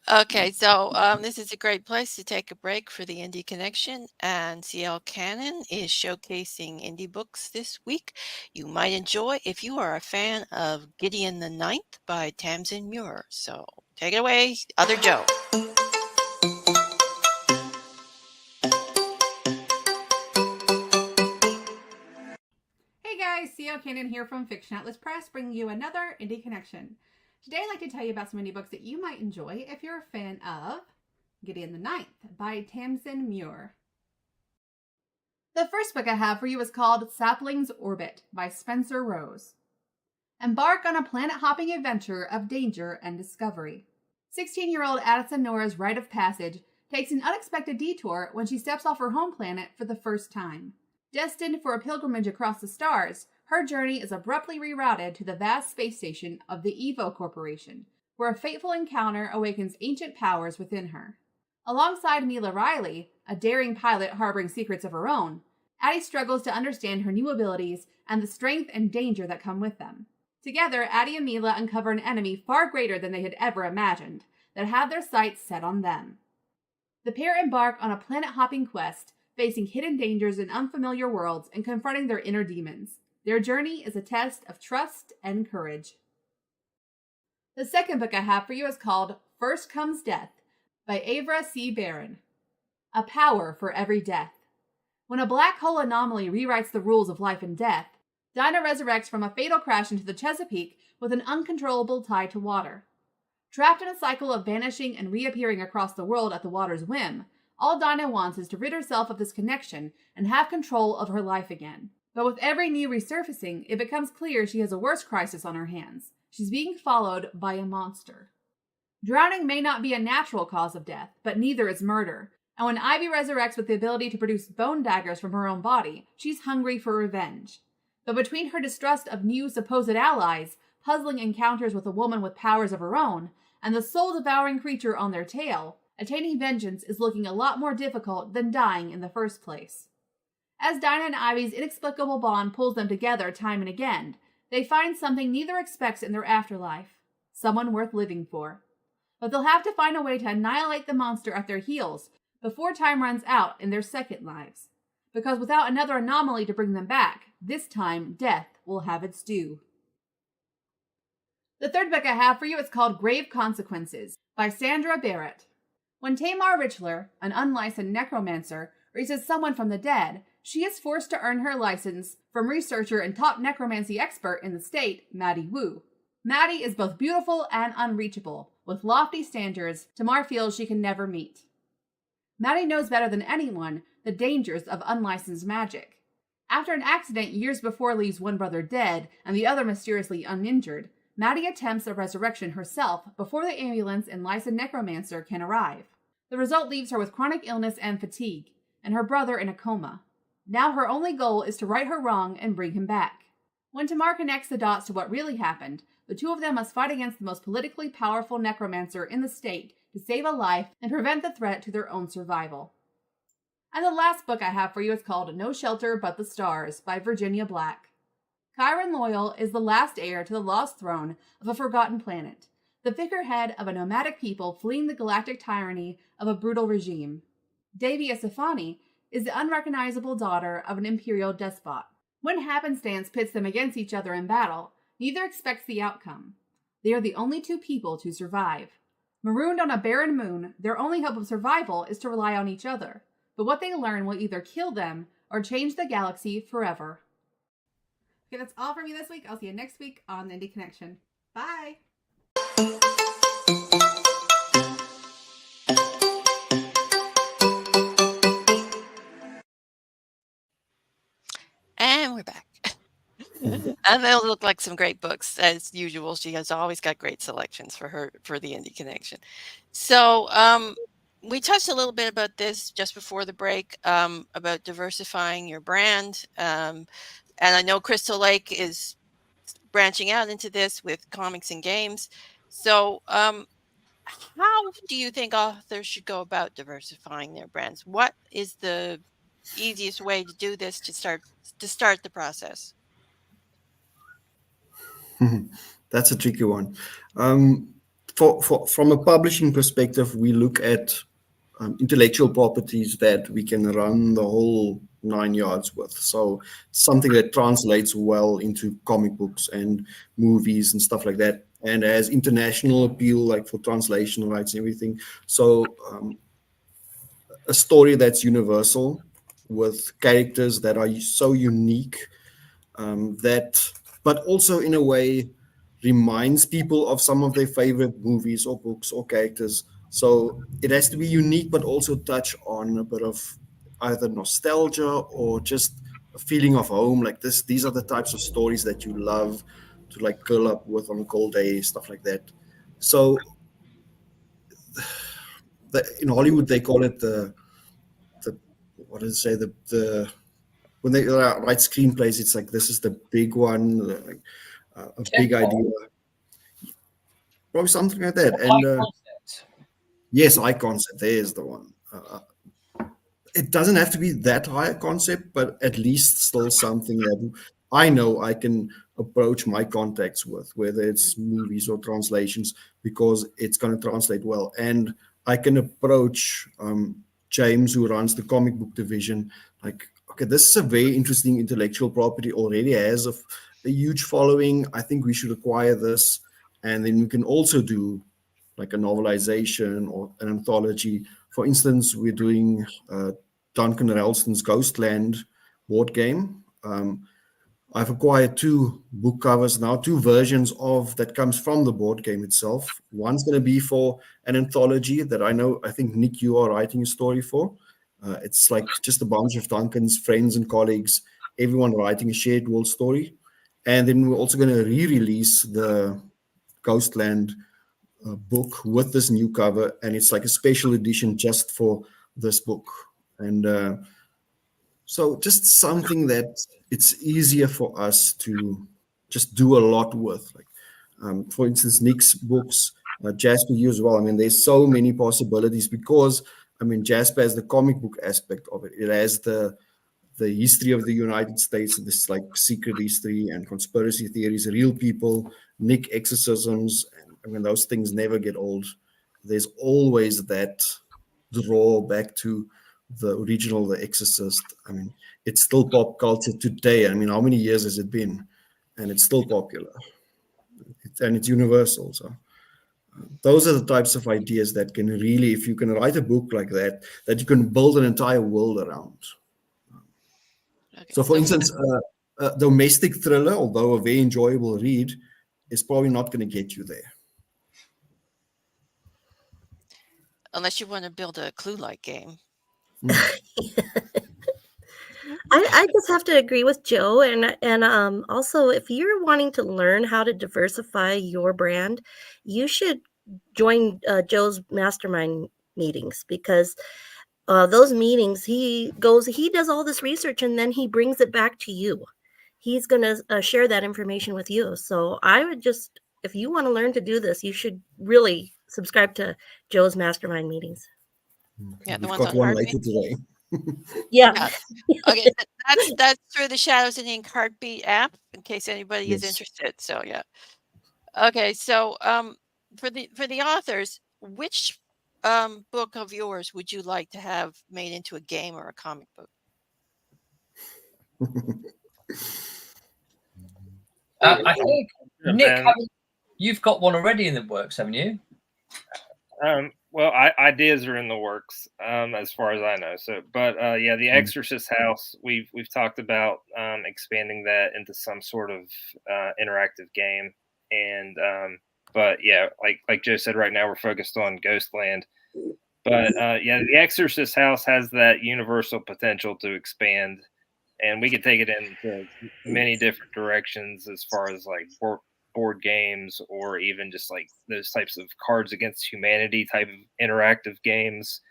Okay, so this is a great place to take a break for the Indie Connection, and CL Cannon is showcasing indie books this week you might enjoy if you are a fan of Gideon the Ninth by Tamsin Muir. So take it away, Other Joe. Hey guys, CL Cannon here from Fiction Atlas Press, bringing you another Indie Connection. Today I'd like to tell you about some indie books that you might enjoy if you're a fan of Gideon the Ninth by Tamsin Muir. The first book I have for you is called Sapling's Orbit by Spencer Rose. Embark on a planet-hopping adventure of danger and discovery. 16-year-old Addison Nora's rite of passage takes an unexpected detour when she steps off her home planet for the first time. Destined for a pilgrimage across the stars, her journey is abruptly rerouted to the vast space station of the Evo Corporation, where a fateful encounter awakens ancient powers within her. Alongside Mila Riley, a daring pilot harboring secrets of her own, Addie struggles to understand her new abilities and the strength and danger that come with them. Together, Addie and Mila uncover an enemy far greater than they had ever imagined, that had their sights set on them. The pair embark on a planet-hopping quest, facing hidden dangers in unfamiliar worlds and confronting their inner demons. Their journey is a test of trust and courage. The second book I have for you is called First Comes Death by Avra C. Barron. A power for every death. When a black hole anomaly rewrites the rules of life and death, Dinah resurrects from a fatal crash into the Chesapeake with an uncontrollable tie to water. Trapped in a cycle of vanishing and reappearing across the world at the water's whim, all Dinah wants is to rid herself of this connection and have control of her life again. But with every new resurfacing, it becomes clear she has a worse crisis on her hands. She's being followed by a monster. Drowning may not be a natural cause of death, but neither is murder. And when Ivy resurrects with the ability to produce bone daggers from her own body, she's hungry for revenge. But between her distrust of new supposed allies, puzzling encounters with a woman with powers of her own, and the soul-devouring creature on their tail, attaining vengeance is looking a lot more difficult than dying in the first place. As Dinah and Ivy's inexplicable bond pulls them together time and again, they find something neither expects in their afterlife, someone worth living for. But they'll have to find a way to annihilate the monster at their heels before time runs out in their second lives. Because without another anomaly to bring them back, this time death will have its due. The third book I have for you is called Grave Consequences by Sandra Barrett. When Tamar Richler, an unlicensed necromancer, raises someone from the dead, she is forced to earn her license from researcher and top necromancy expert in the state, Maddie Wu. Maddie is both beautiful and unreachable, with lofty standards Tamar feels she can never meet. Maddie knows better than anyone the dangers of unlicensed magic. After an accident years before leaves one brother dead and the other mysteriously uninjured, Maddie attempts a resurrection herself before the ambulance and licensed necromancer can arrive. The result leaves her with chronic illness and fatigue, and her brother in a coma. Now her only goal is to right her wrong and bring him back. When Tamar connects the dots to what really happened, the two of them must fight against the most politically powerful necromancer in the state to save a life and prevent the threat to their own survival. And the last book I have for you is called No Shelter But the Stars by Virginia Black. Kyron Loyal is the last heir to the lost throne of a forgotten planet, the figurehead of a nomadic people fleeing the galactic tyranny of a brutal regime. Devi Asafani is the unrecognizable daughter of an imperial despot. When happenstance pits them against each other in battle, neither expects the outcome. They are the only two people to survive. Marooned on a barren moon, their only hope of survival is to rely on each other, but what they learn will either kill them or change the galaxy forever. Okay, that's all for me this week. I'll see you next week on the Indie Connection. Bye! And we're back. And they'll look like some great books as usual. She has always got great selections for the Indie Connection. So we touched a little bit about this just before the break, about diversifying your brand. And I know Crystal Lake is branching out into this with comics and games. So how do you think authors should go about diversifying their brands? What is the easiest way to do this to start the process? That's a tricky one. From a publishing perspective, we look at intellectual properties that we can run the whole 9 yards with. So something that translates well into comic books and movies and stuff like that, and has international appeal, like for translation rights and everything. So a story that's universal with characters that are so unique but also in a way reminds people of some of their favorite movies or books or characters. So it has to be unique, but also touch on a bit of either nostalgia or just a feeling of home. Like this, these are the types of stories that you love to like curl up with on a cold day, stuff like that. So in Hollywood, they call it the what does it say, the when they write screenplays, it's like this is the big one, like a big idea, probably something like that. And yes, high concept. There's the one. It doesn't have to be that high a concept, but at least still something that I know I can approach my contacts with, whether it's movies or translations, because it's going to translate well. And I can approach James, who runs the comic book division, like, okay, this is a very interesting intellectual property, already has a huge following. I think we should acquire this. And then we can also do like a novelization or an anthology. For instance, we're doing Duncan Ralston's Ghostland board game. I've acquired 2 book covers now, 2 versions of that comes from the board game itself. One's going to be for an anthology that I think, Nick, you are writing a story for. It's like just a bunch of Duncan's friends and colleagues, everyone writing a shared world story. And then we're also going to re-release the Ghostland book with this new cover, and it's like a special edition just for this book. And so just something that it's easier for us to just do a lot with. Like, for instance, Nick's books, Jasper, you as well. I mean, there's so many possibilities because, I mean, Jasper has the comic book aspect of it. It has the history of the United States, this like secret history and conspiracy theories, real people, Nick exorcisms. And I mean, those things never get old. There's always that draw back to the original, The Exorcist. I mean, it's still pop culture today. I mean, how many years has it been? And it's still popular. And it's universal. So those are the types of ideas that can really, if you can write a book like that, that you can build an entire world around. Okay. So, for instance, a domestic thriller, although a very enjoyable read, is probably not going to get you there. unless you want to build a Clue-like game. I just have to agree with Joe, and also if you're wanting to learn how to diversify your brand, you should join Joe's mastermind meetings, because those meetings he does all this research and then he brings it back to you. He's going to share that information with you. So I would just, if you want to learn to do this, you should really subscribe to Joe's mastermind meetings. Yeah, the We've ones got on one Heartbeat. later today. Yeah. Okay, that's through the Shadows and Ink Heartbeat app, in case anybody is Yes. interested. So yeah. Okay, so for the authors, which book of yours would you like to have made into a game or a comic book? I think, Nick, And, you've got one already in the works, haven't you? well, ideas are in the works, as far as I know. So, but yeah, the Exorcist House, we've talked about expanding that into some sort of interactive game, and but yeah, like Joe said, right now we're focused on Ghostland. But yeah, the Exorcist House has that universal potential to expand, and we could take it into many different directions as far as like board games, or even just like those types of Cards Against Humanity type of interactive games.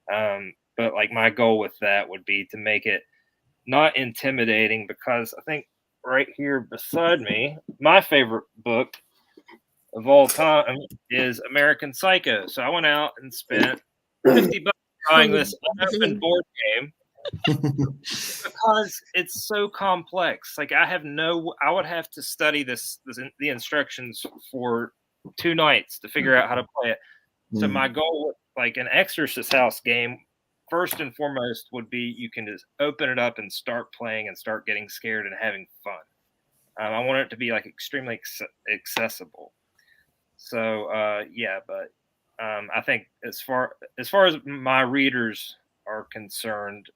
But like my goal with that would be to make it not intimidating, because I think right here beside me, my favorite book of all time is American Psycho. So I went out and spent $50 buying this unopened board game because it's so complex. Like I would have to study the instructions for 2 nights to figure out how to play it. So my goal with like an Exorcist House game, first and foremost, would be you can just open it up and start playing and start getting scared and having fun. I want it to be like extremely accessible. So yeah, but I think as far as my readers are concerned,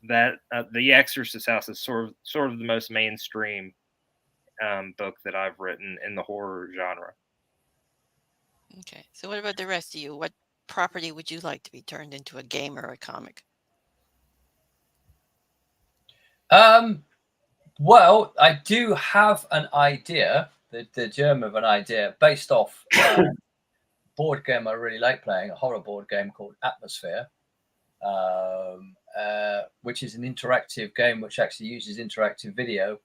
that the Exorcist House is sort of the most mainstream book that I've written in the horror genre. Okay, so what about the rest of you? What property would you like to be turned into a game or a comic? Well, I do have an idea, the germ of an idea, based off a board game I really like playing, a horror board game called Atmosphere, which is an interactive game which actually uses interactive video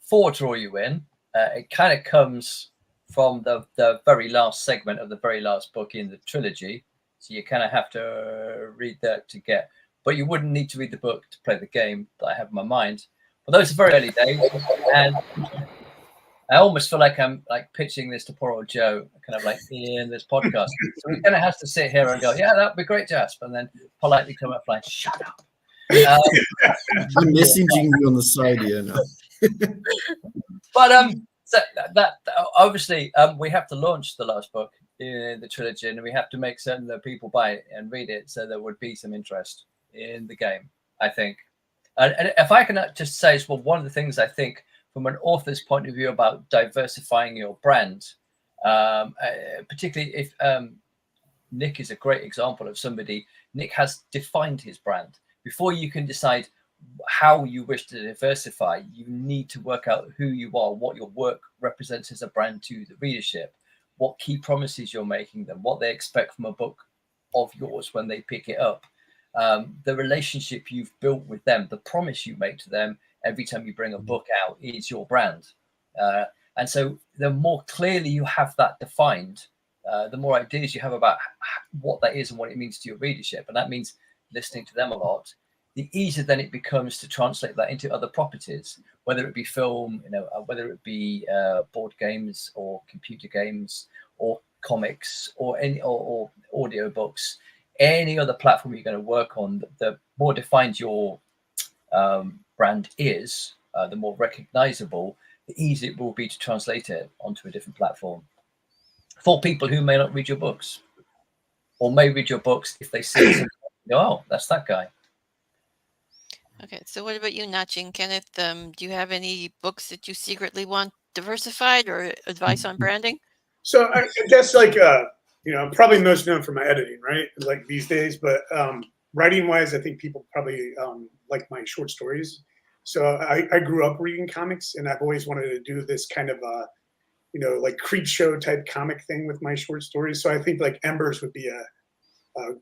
for draw you in. It kind of comes from the very last segment of the very last book in the trilogy, so you kind of have to read that to get, but you wouldn't need to read the book to play the game that I have in my mind. But those are very early days, and I almost feel like I'm like pitching this to poor old Joe, kind of like in this podcast. So he kind of has to sit here and go, "Yeah, that'd be great, Jasper," and then politely come up like, "Shut up." I'm messaging you on the side here now. But so that obviously we have to launch the last book in the trilogy, and we have to make certain that people buy it and read it, so there would be some interest in the game, I think. And if I can just say as well, one of the things I think from an author's point of view about diversifying your brand, particularly if Nick is a great example of somebody. Nick has defined his brand. Before you can decide how you wish to diversify, you need to work out who you are, what your work represents as a brand to the readership, what key promises you're making them, what they expect from a book of yours when they pick it up, the relationship you've built with them, the promise you make to them every time you bring a book out is your brand. And so the more clearly you have that defined, the more ideas you have about what that is and what it means to your readership. And that means listening to them a lot. The easier then it becomes to translate that into other properties, whether it be film, whether it be board games or computer games or comics or or audio books, any other platform you're going to work on. The more defined your brand is, the more recognizable, the easier it will be to translate it onto a different platform for people who may not read your books, or may read your books if they see it and go, "Oh, that's that guy." Okay, so what about you, Naching Kenneth? Do you have any books that you secretly want diversified or advice on branding? So I guess like I'm probably most known for my editing, right? Like these days, but writing wise, I think people probably like my short stories. So I grew up reading comics, and I've always wanted to do this kind of like creep show type comic thing with my short stories. So I think like Embers would be a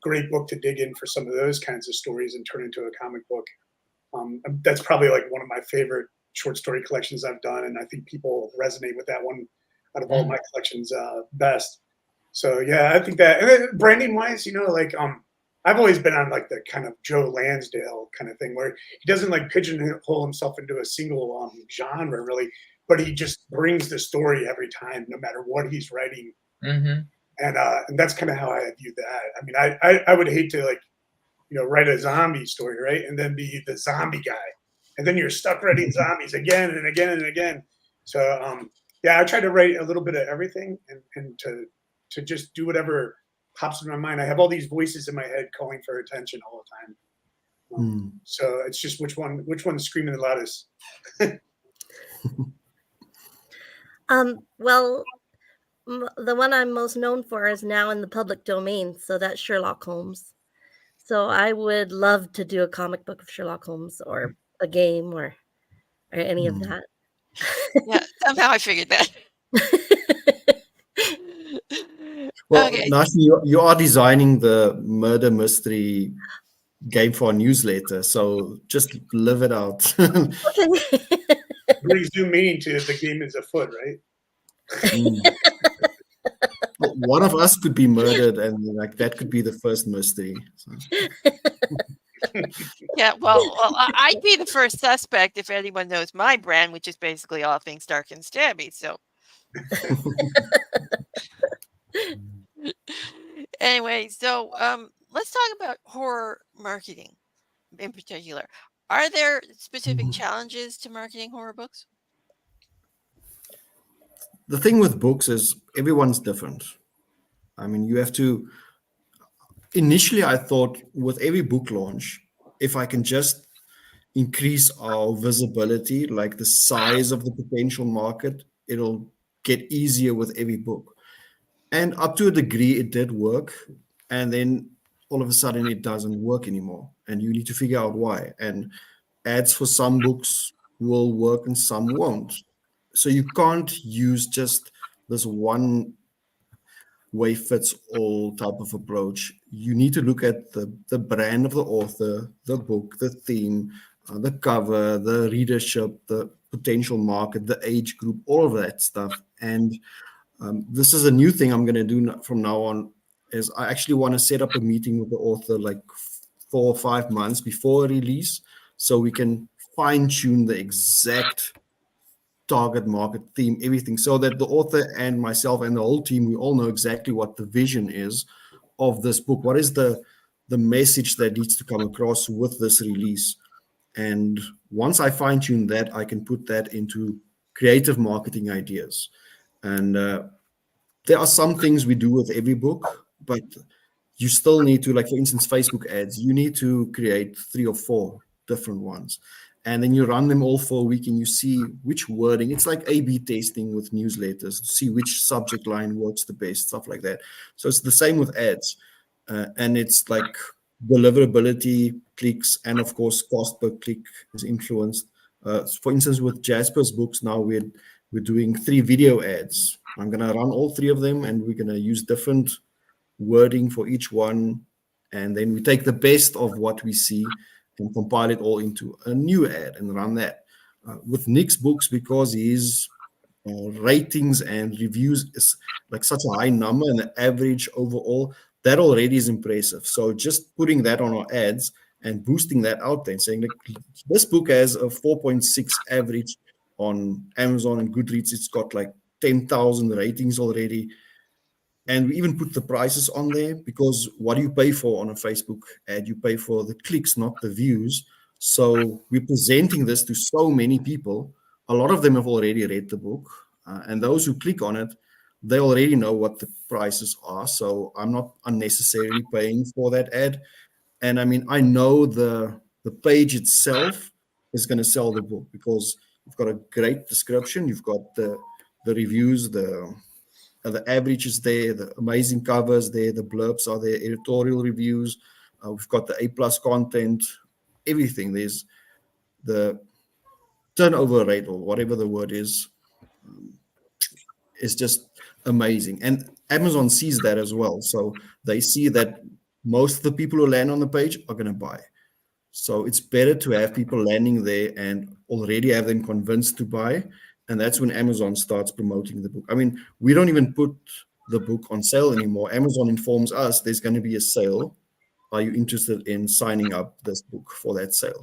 great book to dig in for some of those kinds of stories and turn into a comic book. That's probably like one of my favorite short story collections I've done, and I think people resonate with that one out of all my collections best. So yeah, I think that. And then branding wise, like I've always been on like the kind of Joe Lansdale kind of thing where he doesn't like pigeonhole himself into a single genre really, but he just brings the story every time, no matter what he's writing. Mm-hmm. And that's kind of how I view that. I mean, I would hate to like write a zombie story, right? And then be the zombie guy. And then you're stuck writing zombies again and again and again. So yeah, I try to write a little bit of everything and to just do whatever pops in my mind. I have all these voices in my head calling for attention all the time. So it's just which one's screaming the loudest. Well, the one I'm most known for is now in the public domain, so that's Sherlock Holmes. So I would love to do a comic book of Sherlock Holmes or a game or any of that. Yeah, somehow I figured that. Well, Okay. Nashi, you are designing the murder mystery game for a newsletter, so just live it out. Brings new meaning to the game is afoot, right? One of us could be murdered, and like that could be the first mystery. So. Yeah, well, I'd be the first suspect if anyone knows my brand, which is basically all things dark and stabby. So, anyway, so let's talk about horror marketing in particular. Are there specific challenges to marketing horror books? The thing with books is everyone's different. I mean, you have to. Initially, I thought with every book launch, if I can just increase our visibility, like the size of the potential market, it'll get easier with every book. And up to a degree, it did work. And then all of a sudden, it doesn't work anymore. And you need to figure out why. And ads for some books will work and some won't. So you can't use just this one way fits all type of approach. You need to look at the brand of the author, the book, the theme, the cover, the readership, the potential market, the age group, all of that stuff. And this is a new thing I'm going to do from now on. Is I actually want to set up a meeting with the author like 4 or 5 months before release, so we can fine tune the exact target market theme, everything, so that the author and myself and the whole team, we all know exactly what the vision is of this book. What is the message that needs to come across with this release? And once I fine tune that, I can put that into creative marketing ideas. And there are some things we do with every book, but you still need to, like for instance, Facebook ads, you need to create 3 or 4 different ones. And then you run them all for a week and you see which wording. It's like A/B testing with newsletters to see which subject line works the best, stuff like that. So it's the same with ads. And it's like deliverability, clicks, and of course, cost per click is influenced. For instance, with Jasper's books now, we're doing 3 video ads. I'm going to run all 3 of them, and we're going to use different wording for each one. And then we take the best of what we see and compile it all into a new ad and run that. With Nick's books, because his ratings and reviews is like such a high number and the average overall, that already is impressive. So just putting that on our ads and boosting that out there and saying, like, this book has a 4.6 average on Amazon and Goodreads. It's got like 10,000 ratings already. And we even put the prices on there, because what do you pay for on a Facebook ad? You pay for the clicks, not the views. So we're presenting this to so many people. A lot of them have already read the book. And those who click on it, they already know what the prices are. So I'm not unnecessarily paying for that ad. And I mean, I know the the page itself is going to sell the book, because you've got a great description, you've got the reviews, the averages there, the amazing covers there, the blurbs are there, editorial reviews, we've got the A+ content, everything. There's the turnover rate, or whatever the word is just amazing. And Amazon sees that as well. So they see that most of the people who land on the page are going to buy. So it's better to have people landing there and already have them convinced to buy. And that's when Amazon starts promoting the book. I mean, we don't even put the book on sale anymore. Amazon informs us there's going to be a sale. Are you interested in signing up this book for that sale?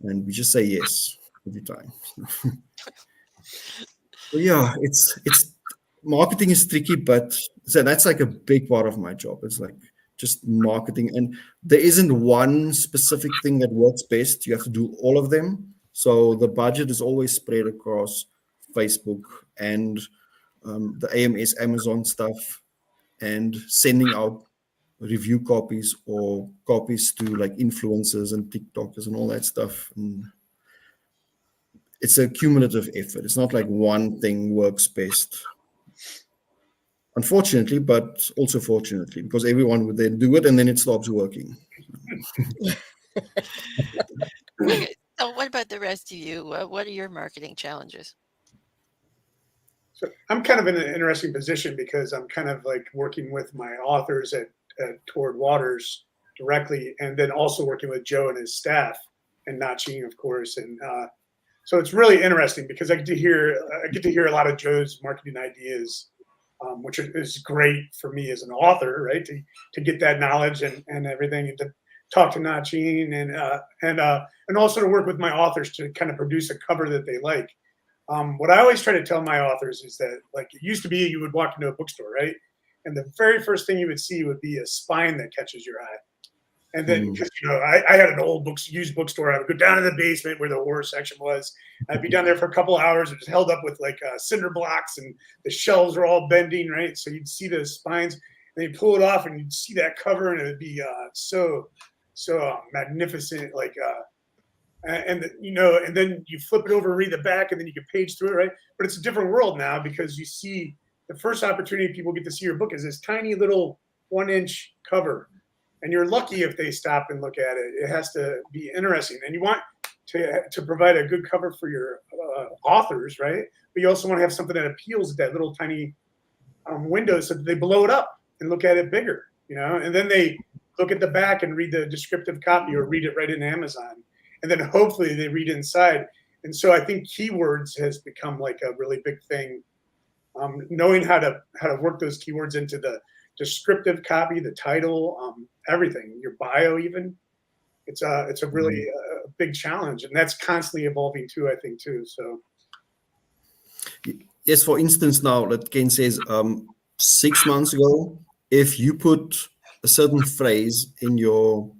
And we just say yes every time. So yeah, it's marketing is tricky, but so that's like a big part of my job. It's like just marketing, and there isn't one specific thing that works best. You have to do all of them. So the budget is always spread across Facebook and the AMS Amazon stuff, and sending out review copies or copies to like influencers and TikTokers and all that stuff. And it's a cumulative effort. It's not like one thing works best, unfortunately, but also fortunately, because everyone would then do it and then it stops working. Okay, so what about the rest of you? What are your marketing challenges? So I'm kind of in an interesting position because I'm kind of like working with my authors at Toward Waters directly, and then also working with Joe and his staff, and Naching, of course. And so it's really interesting because I get to hear a lot of Joe's marketing ideas, which is great for me as an author, right? To get that knowledge and everything, and to talk to Naching and also to work with my authors to kind of produce a cover that they like. What I always try to tell my authors is that, like, it used to be, you would walk into a bookstore, right? And the very first thing you would see would be a spine that catches your eye. And then, because I had an old used bookstore, I would go down to the basement where the horror section was. I'd be down there for a couple of hours. It was held up with like cinder blocks, and the shelves were all bending, right? So you'd see the spines, and then you pull it off, and you'd see that cover, and it would be so magnificent, like. And then you flip it over and read the back, and then you can page through it, right? But it's a different world now, because you see the first opportunity people get to see your book is this tiny little 1-inch cover. And you're lucky if they stop and look at it. It has to be interesting. And you want to provide a good cover for your authors, right? But you also want to have something that appeals at that little tiny window, so that they blow it up and look at it bigger, And then they look at the back and read the descriptive copy, or read it right in Amazon. And then hopefully they read inside. And so I think keywords has become like a really big thing. Knowing how to work those keywords into the descriptive copy, the title, everything, your bio even. It's a really big challenge, and that's constantly evolving too, I think too. So yes, for instance, now that Ken says 6 months ago, if you put a certain phrase in your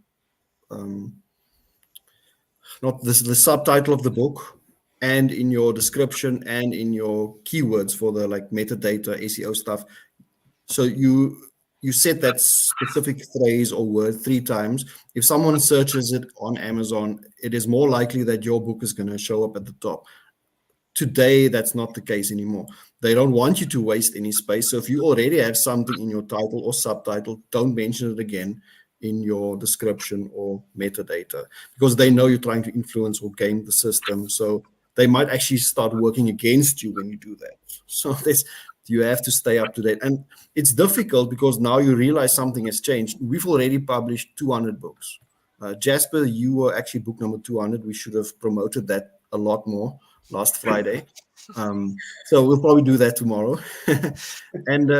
not the subtitle of the book, and in your description, and in your keywords for the like metadata SEO stuff, so you set that specific phrase or word 3 times. If someone searches it on Amazon, it is more likely that your book is going to show up at the top. Today, that's not the case anymore. They don't want you to waste any space. So if you already have something in your title or subtitle, don't mention it again in your description or metadata, because they know you're trying to influence or game the system. So they might actually start working against you when you do that. So you have to stay up to date. And it's difficult because now you realize something has changed. We've already published 200 books. Jasper, you were actually book number 200. We should have promoted that a lot more last Friday. So we'll probably do that tomorrow. And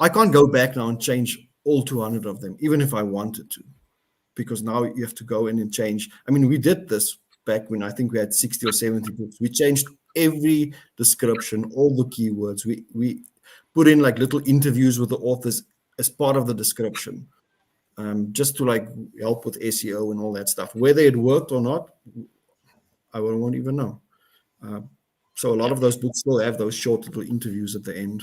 I can't go back now and change all 200 of them, even if I wanted to, because now you have to go in and change. I mean, we did this back when I think we had 60 or 70 books. We changed every description, all the keywords. We put in like little interviews with the authors as part of the description, just to like help with SEO and all that stuff. Whether it worked or not, I won't even know. So a lot of those books still have those short little interviews at the end.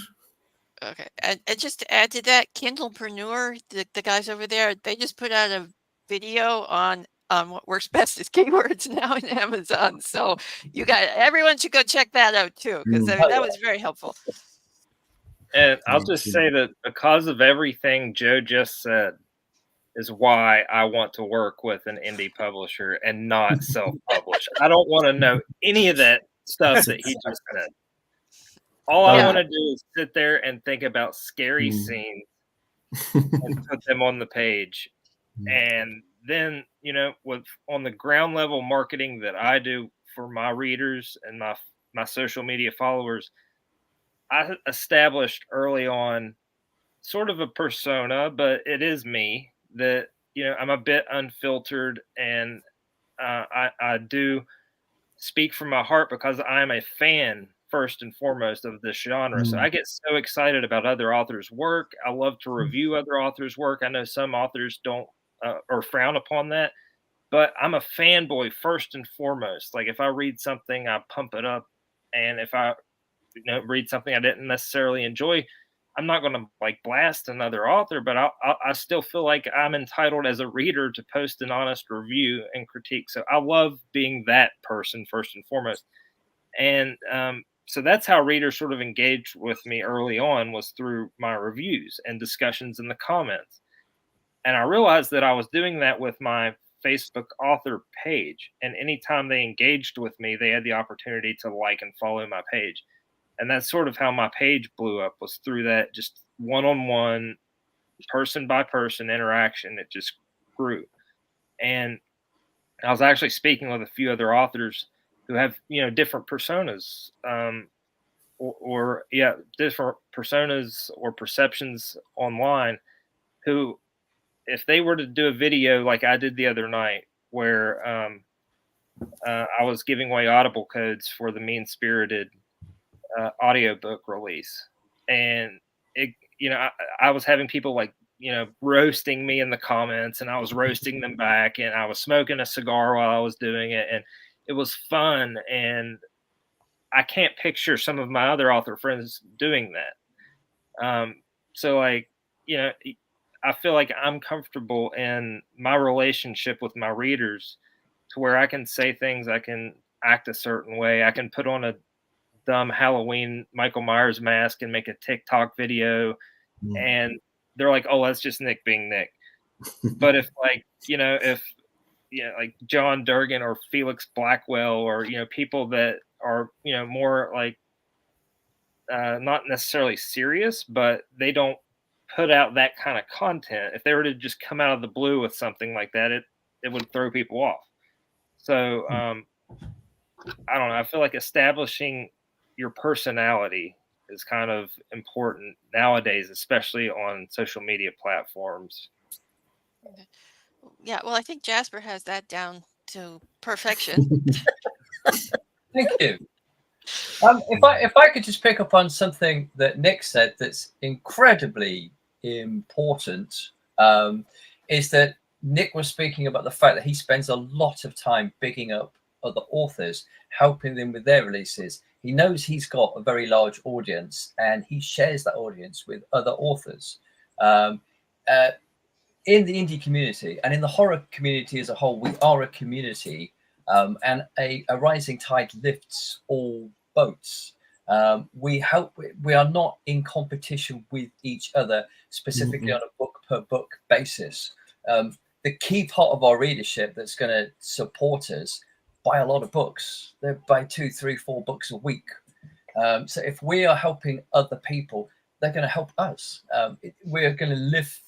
Okay, and just to add to that, Kindlepreneur, the guys over there, they just put out a video on on what works best as keywords now in Amazon. So everyone should go check that out too, because that was very helpful. And I'll just say that because of everything Joe just said is why I want to work with an indie publisher and not self-publish. I don't want to know any of that stuff that he just said. All I want to do is sit there and think about scary scenes and put them on the page. And then, on the ground level marketing that I do for my readers and my social media followers, I established early on sort of a persona, but it is me that, I'm a bit unfiltered, and I do speak from my heart because I'm a fan first and foremost of this genre. So I get so excited about other authors' work. I love to review other authors' work. I know some authors don't or frown upon that, but I'm a fanboy first and foremost. Like if I read something, I pump it up, and if I read something I didn't necessarily enjoy, I'm not going to like blast another author, but I still feel like I'm entitled as a reader to post an honest review and critique. So I love being that person first and foremost. And so that's how readers sort of engaged with me early on, was through my reviews and discussions in the comments. And I realized that I was doing that with my Facebook author page. And anytime they engaged with me, they had the opportunity to like and follow my page. And that's sort of how my page blew up, was through that just one-on-one, person by person interaction. It just grew. And I was actually speaking with a few other authors who have, different personas, different personas or perceptions online, who, if they were to do a video like I did the other night, where I was giving away Audible codes for the Mean Spirited audiobook release, and I was having people like roasting me in the comments, and I was roasting them back, and I was smoking a cigar while I was doing it, and it was fun. And I can't picture some of my other author friends doing that. So I feel like I'm comfortable in my relationship with my readers to where I can say things, I can act a certain way, I can put on a dumb Halloween Michael Myers mask and make a TikTok video, and they're like, oh, that's just Nick being Nick. But if like John Durgan or Felix Blackwell, or people that are more like not necessarily serious, but they don't put out that kind of content, if they were to just come out of the blue with something like that, it would throw people off. So I don't know, I feel like establishing your personality is kind of important nowadays, especially on social media platforms. Yeah, well, I think Jasper has that down to perfection. Thank you. If I could just pick up on something that Nick said that's incredibly important, is that Nick was speaking about the fact that he spends a lot of time bigging up other authors, helping them with their releases. He knows he's got a very large audience, and he shares that audience with other authors. In the indie community and in the horror community as a whole, we are a community, and a rising tide lifts all boats. We are not in competition with each other, specifically on a book per book basis. The key part of our readership that's going to support us buy a lot of books. They buy 2, 3, 4 books a week. So if we are helping other people, they're going to help us. We're going to lift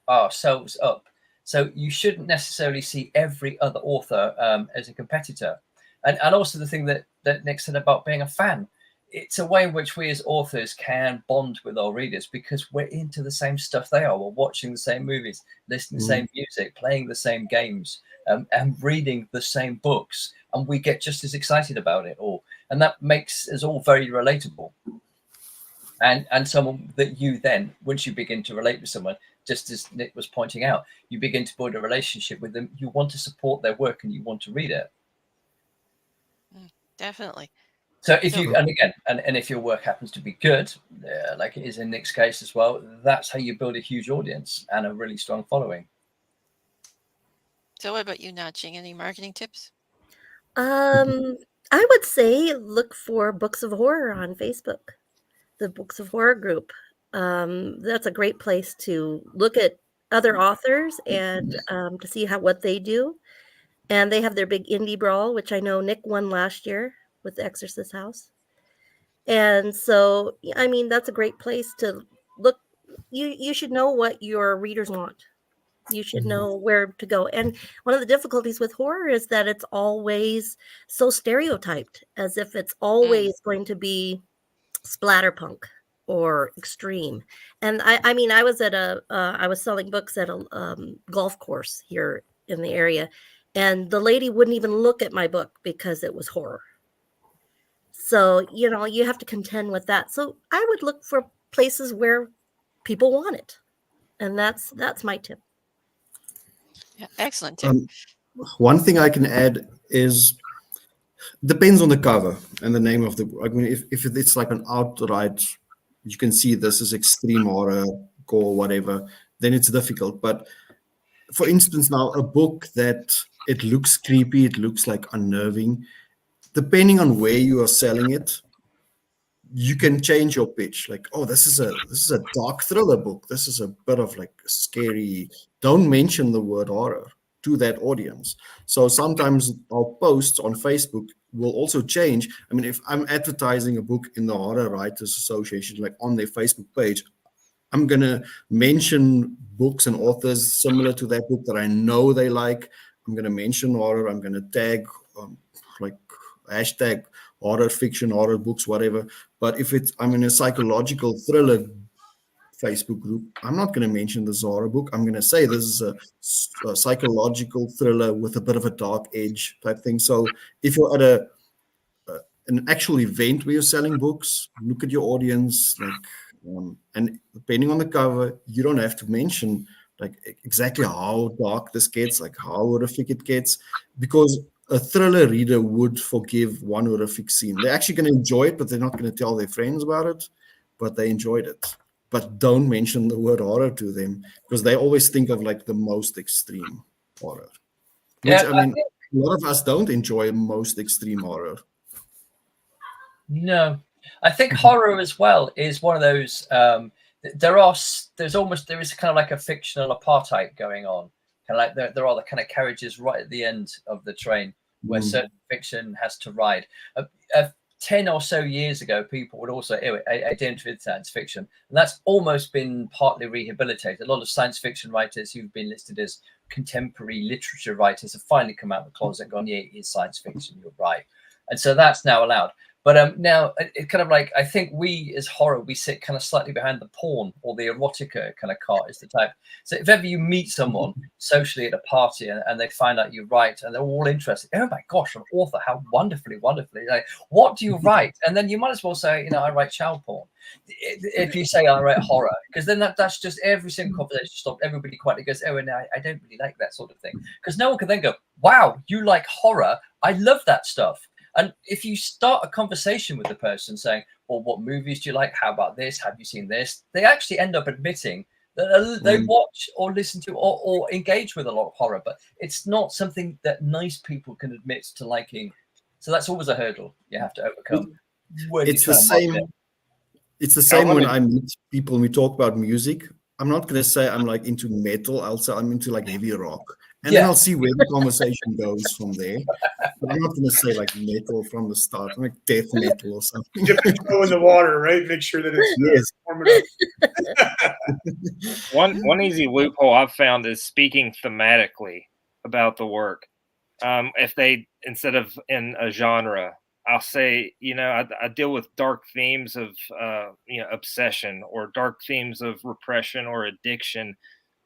ourselves up. So you shouldn't necessarily see every other author as a competitor. And also the thing that Nick said about being a fan, it's a way in which we as authors can bond with our readers, because we're into the same stuff they are. We're watching the same movies, listening to the same music, playing the same games, and reading the same books, and we get just as excited about it all. And that makes us all very relatable. And someone that you then, once you begin to relate with someone, just as Nick was pointing out, you begin to build a relationship with them. You want to support their work and you want to read it. Definitely. So if you, and again, and if your work happens to be good, like it is in Nick's case as well, that's how you build a huge audience and a really strong following. So what about you, Notching? Any marketing tips? I would say look for Books of Horror on Facebook, the Books of Horror group. That's a great place to look at other authors and to see what they do. And they have their big indie brawl, which I know Nick won last year with The Exorcist House. And so, I mean, that's a great place to look. You should know what your readers want. You should know where to go. And one of the difficulties with horror is that it's always so stereotyped, as if it's always going to be splatterpunk or extreme. And I mean, I was at I was selling books at a golf course here in the area, and the lady wouldn't even look at my book because it was horror. So, you have to contend with that. So I would look for places where people want it. And that's my tip. Yeah, excellent tip. One thing I can add is depends on the cover and the name of the book. I mean, if it's like an outright, you can see this is extreme horror, gore, whatever, then it's difficult. But for instance, now a book that it looks creepy, it looks like unnerving, depending on where you are selling it, you can change your pitch. Like, oh, this is a dark thriller book. This is a bit of like scary. Don't mention the word horror to that audience. So sometimes our posts on Facebook will also change. I mean, if I'm advertising a book in the Horror Writers Association, like on their Facebook page, I'm going to mention books and authors similar to that book that I know they like. I'm going to mention horror. I'm going to tag like hashtag horror fiction, horror books, whatever. But if I'm in a psychological thriller Facebook group, I'm not going to mention the horror book. I'm going to say this is a psychological thriller with a bit of a dark edge type thing. So if you're at an actual event where you're selling books, look at your audience, and depending on the cover, you don't have to mention like exactly how dark this gets, like how horrific it gets, because a thriller reader would forgive one horrific scene. They're actually going to enjoy it, but they're not going to tell their friends about it, but they enjoyed it. But don't mention the word horror to them because they always think of like the most extreme horror, which I mean, a lot of us don't enjoy most extreme horror. No, I think horror as well is one of those. There is kind of like a fictional apartheid going on. Kind of like there are the kind of carriages right at the end of the train where certain fiction has to ride. 10 or so years ago, people would also identify science fiction, and that's almost been partly rehabilitated. A lot of science fiction writers who've been listed as contemporary literature writers have finally come out of the closet and gone, yeah, it is science fiction, you're right. And so that's now allowed. But now it kind of like, I think we as horror, we sit kind of slightly behind the porn or the erotica kind of cart is the type. So if ever you meet someone socially at a party and they find out you write and they're all interested, oh my gosh, an author, how wonderfully, like, what do you write? And then you might as well say, I write child porn. If you say I write horror, because then that's just every single conversation stopped. Everybody quietly goes, oh, and I don't really like that sort of thing. Because no one can then go, wow, you like horror? I love that stuff. And if you start a conversation with the person saying, well, what movies do you like? How about this? Have you seen this? They actually end up admitting that they watch or listen to or engage with a lot of horror, but it's not something that nice people can admit to liking. So that's always a hurdle you have to overcome. It's the same. It's the same when I meet people and we talk about music. I'm not going to say I'm like into metal. I'll say I'm into like heavy rock. And then I'll see where the conversation goes from there. But I'm not going to say like metal from the start. I'm like death metal or something. Dip your toe in the water, right? Make sure that it's warm enough. One easy loophole I've found is speaking thematically about the work. If they, instead of in a genre, I'll say, I deal with dark themes of, obsession or dark themes of repression or addiction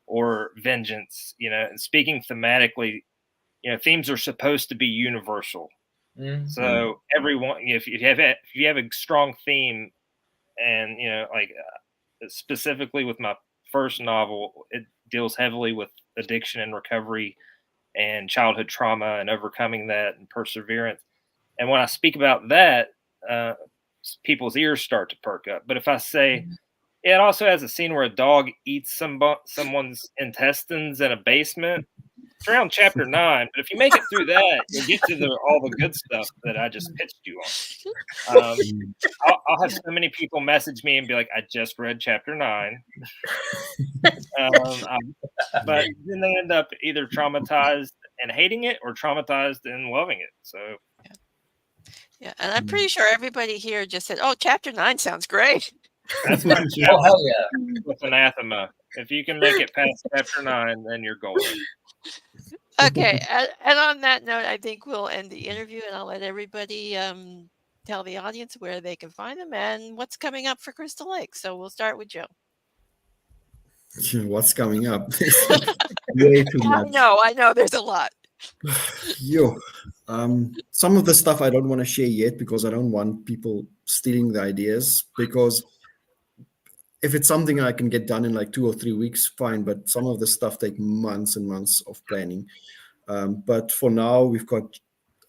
or vengeance, and speaking thematically, themes are supposed to be universal. Mm-hmm. So everyone, if you have a strong theme and, specifically with my first novel, it deals heavily with addiction and recovery and childhood trauma and overcoming that and perseverance. And when I speak about that, people's ears start to perk up. But if I say, it also has a scene where a dog eats someone's intestines in a basement, It's around chapter 9, but if you make it through that, you'll get to all the good stuff that I just pitched you on. I'll have so many people message me and be like, "I just read chapter 9," but then they end up either traumatized and hating it, or traumatized and loving it. So Yeah, and I'm pretty sure everybody here just said, "Oh, chapter 9 sounds great." that's my Oh, challenge hell yeah. with anathema. If you can make it past chapter 9, then you're golden. Okay, and on that note, I think we'll end the interview, and I'll let everybody tell the audience where they can find them and what's coming up for Crystal Lake. So we'll start with Joe. What's coming up? Way too much. I know, there's a lot. Yo, some of the stuff I don't want to share yet because I don't want people stealing the ideas. Because if it's something I can get done in like 2 or 3 weeks, fine. But some of the stuff take months and months of planning. But for now, we've got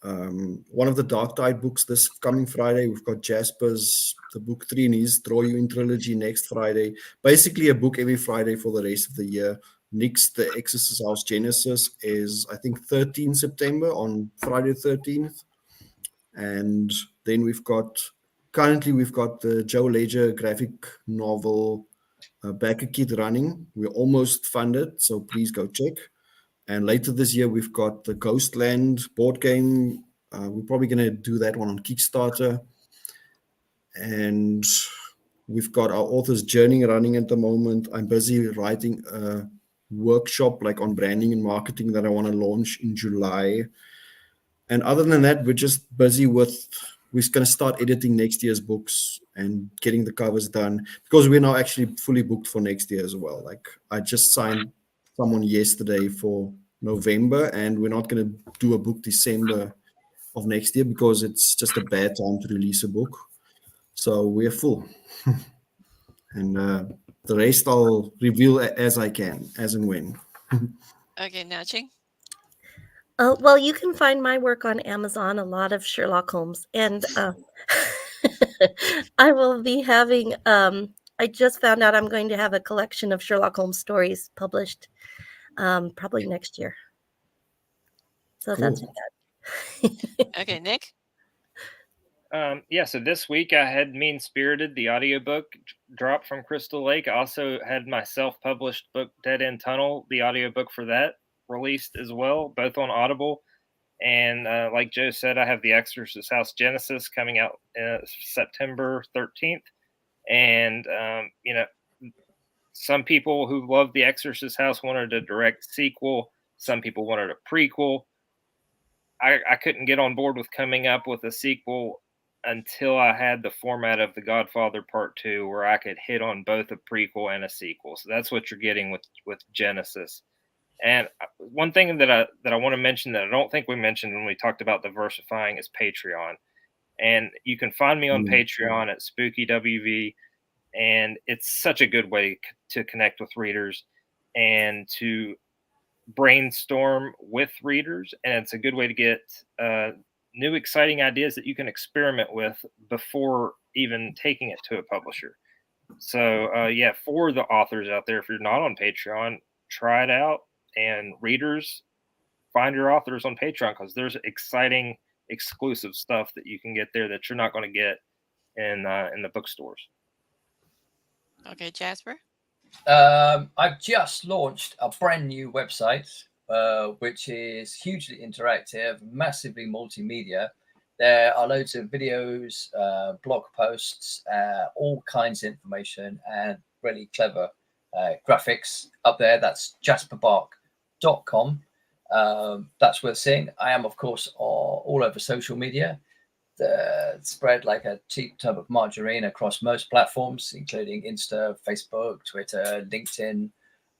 one of the Dark Tide books this coming Friday. We've got Jasper's the book 3 in his Draw You In trilogy next Friday. Basically, a book every Friday for the rest of the year. Nick's The Exorcist House Genesis is, I think, 13 September on Friday 13th. And then we've got the Joe Ledger graphic novel Backer Kid running. We're almost funded, so please go check. And later this year, we've got the Ghostland board game. We're probably going to do that one on Kickstarter. And we've got our author's journey running at the moment. I'm busy writing a workshop like on branding and marketing that I want to launch in July. And other than that, we're just busy we're going to start editing next year's books and getting the covers done, because we're now actually fully booked for next year as well. Like, I just signed someone yesterday for November, and we're not going to do a book December of next year because it's just a bad time to release a book. So we're full. And the rest I'll reveal as I can, as and when. Okay, Naching. Well, you can find my work on Amazon, a lot of Sherlock Holmes. And I will be having, I just found out I'm going to have a collection of Sherlock Holmes stories published probably next year. So Cool. that's that. Okay, Nick. So this week I had Mean Spirited, the audiobook, drop from Crystal Lake. I also had my self-published book, Dead End Tunnel, the audiobook for that, released as well, both on Audible. And like Joe said, I have The Exorcist House Genesis coming out September 13th. And, some people who love The Exorcist House wanted a direct sequel. Some people wanted a prequel. I couldn't get on board with coming up with a sequel until I had the format of The Godfather Part 2, where I could hit on both a prequel and a sequel. So that's what you're getting with Genesis. And one thing that I want to mention that I don't think we mentioned when we talked about diversifying is Patreon. And you can find me on Patreon at SpookyWV. And it's such a good way to connect with readers and to brainstorm with readers. And it's a good way to get new exciting ideas that you can experiment with before even taking it to a publisher. So for the authors out there, if you're not on Patreon, try it out. And readers, find your authors on Patreon, because there's exciting exclusive stuff that you can get there that you're not going to get in the bookstores. Okay, Jasper. I've just launched a brand new website, which is hugely interactive, massively multimedia. There are loads of videos, blog posts, all kinds of information, and really clever graphics up there. That's jasperbark.com. That's worth seeing. I am, of course, all over social media. Spread like a cheap tub of margarine across most platforms, including Insta, Facebook, Twitter, LinkedIn.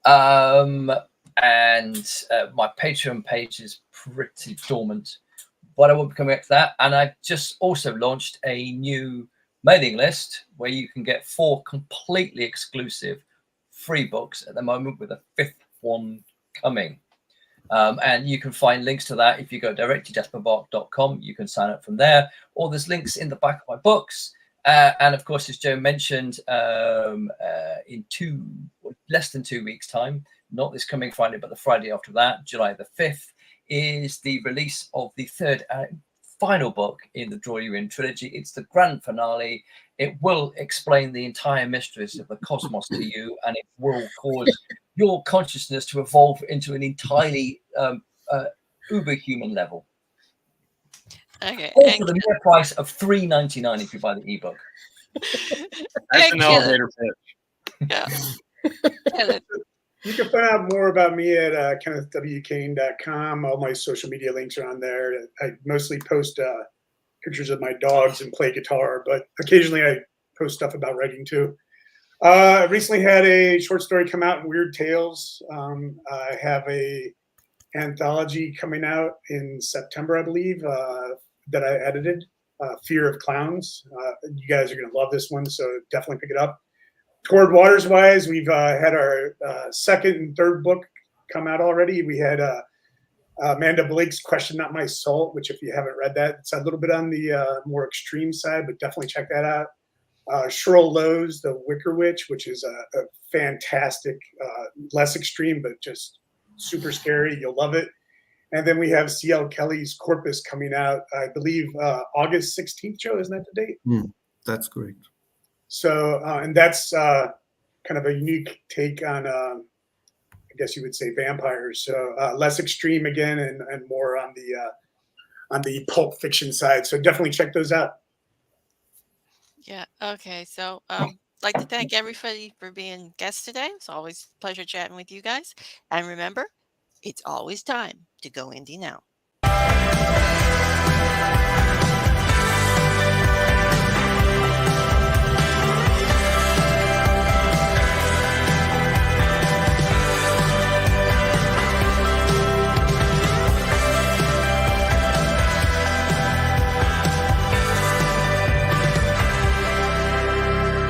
And my Patreon page is pretty dormant, but I will be coming back to that. And I just also launched a new mailing list where you can get 4 completely exclusive free books at the moment, with a 5th one coming. And you can find links to that if you go directly to jasperbark.com. You can sign up from there, or there's links in the back of my books. And of course, as Joe mentioned, in 2 or less than 2 weeks' time, not this coming Friday, but the Friday after that, July the 5th, is the release of the third and final book in the Draw You In trilogy. It's the grand finale. It will explain the entire mysteries of the cosmos to you, and it will cause your consciousness to evolve into an entirely uber-human level. Okay. All for the mere price of $3.99 if you buy the ebook. That's an elevator pitch. Yeah. Kenneth. You can find out more about me at KennethWKane.com. All my social media links are on there. I mostly post pictures of my dogs and play guitar, but occasionally I post stuff about writing too. I recently had a short story come out in Weird Tales. I have a anthology coming out in September, I believe, that I edited, Fear of Clowns. You guys are going to love this one, so definitely pick it up. Toward Waters wise, we've had our second and third book come out already. We had Amanda Blake's Question Not My Soul, which if you haven't read that, it's a little bit on the more extreme side, but definitely check that out. Cheryl Lowe's The Wicker Witch, which is a fantastic, less extreme, but just super scary. You'll love it. And then we have C.L. Kelly's Corpus coming out, I believe, August 16th, Joe, isn't that the date? That's correct. So, and that's kind of a unique take on, I guess you would say, vampires. So less extreme again, and more on the pulp fiction side. So definitely check those out. Yeah. Okay. So, I'd like to thank everybody for being guests today. It's always a pleasure chatting with you guys. And remember, it's always time to go indie now.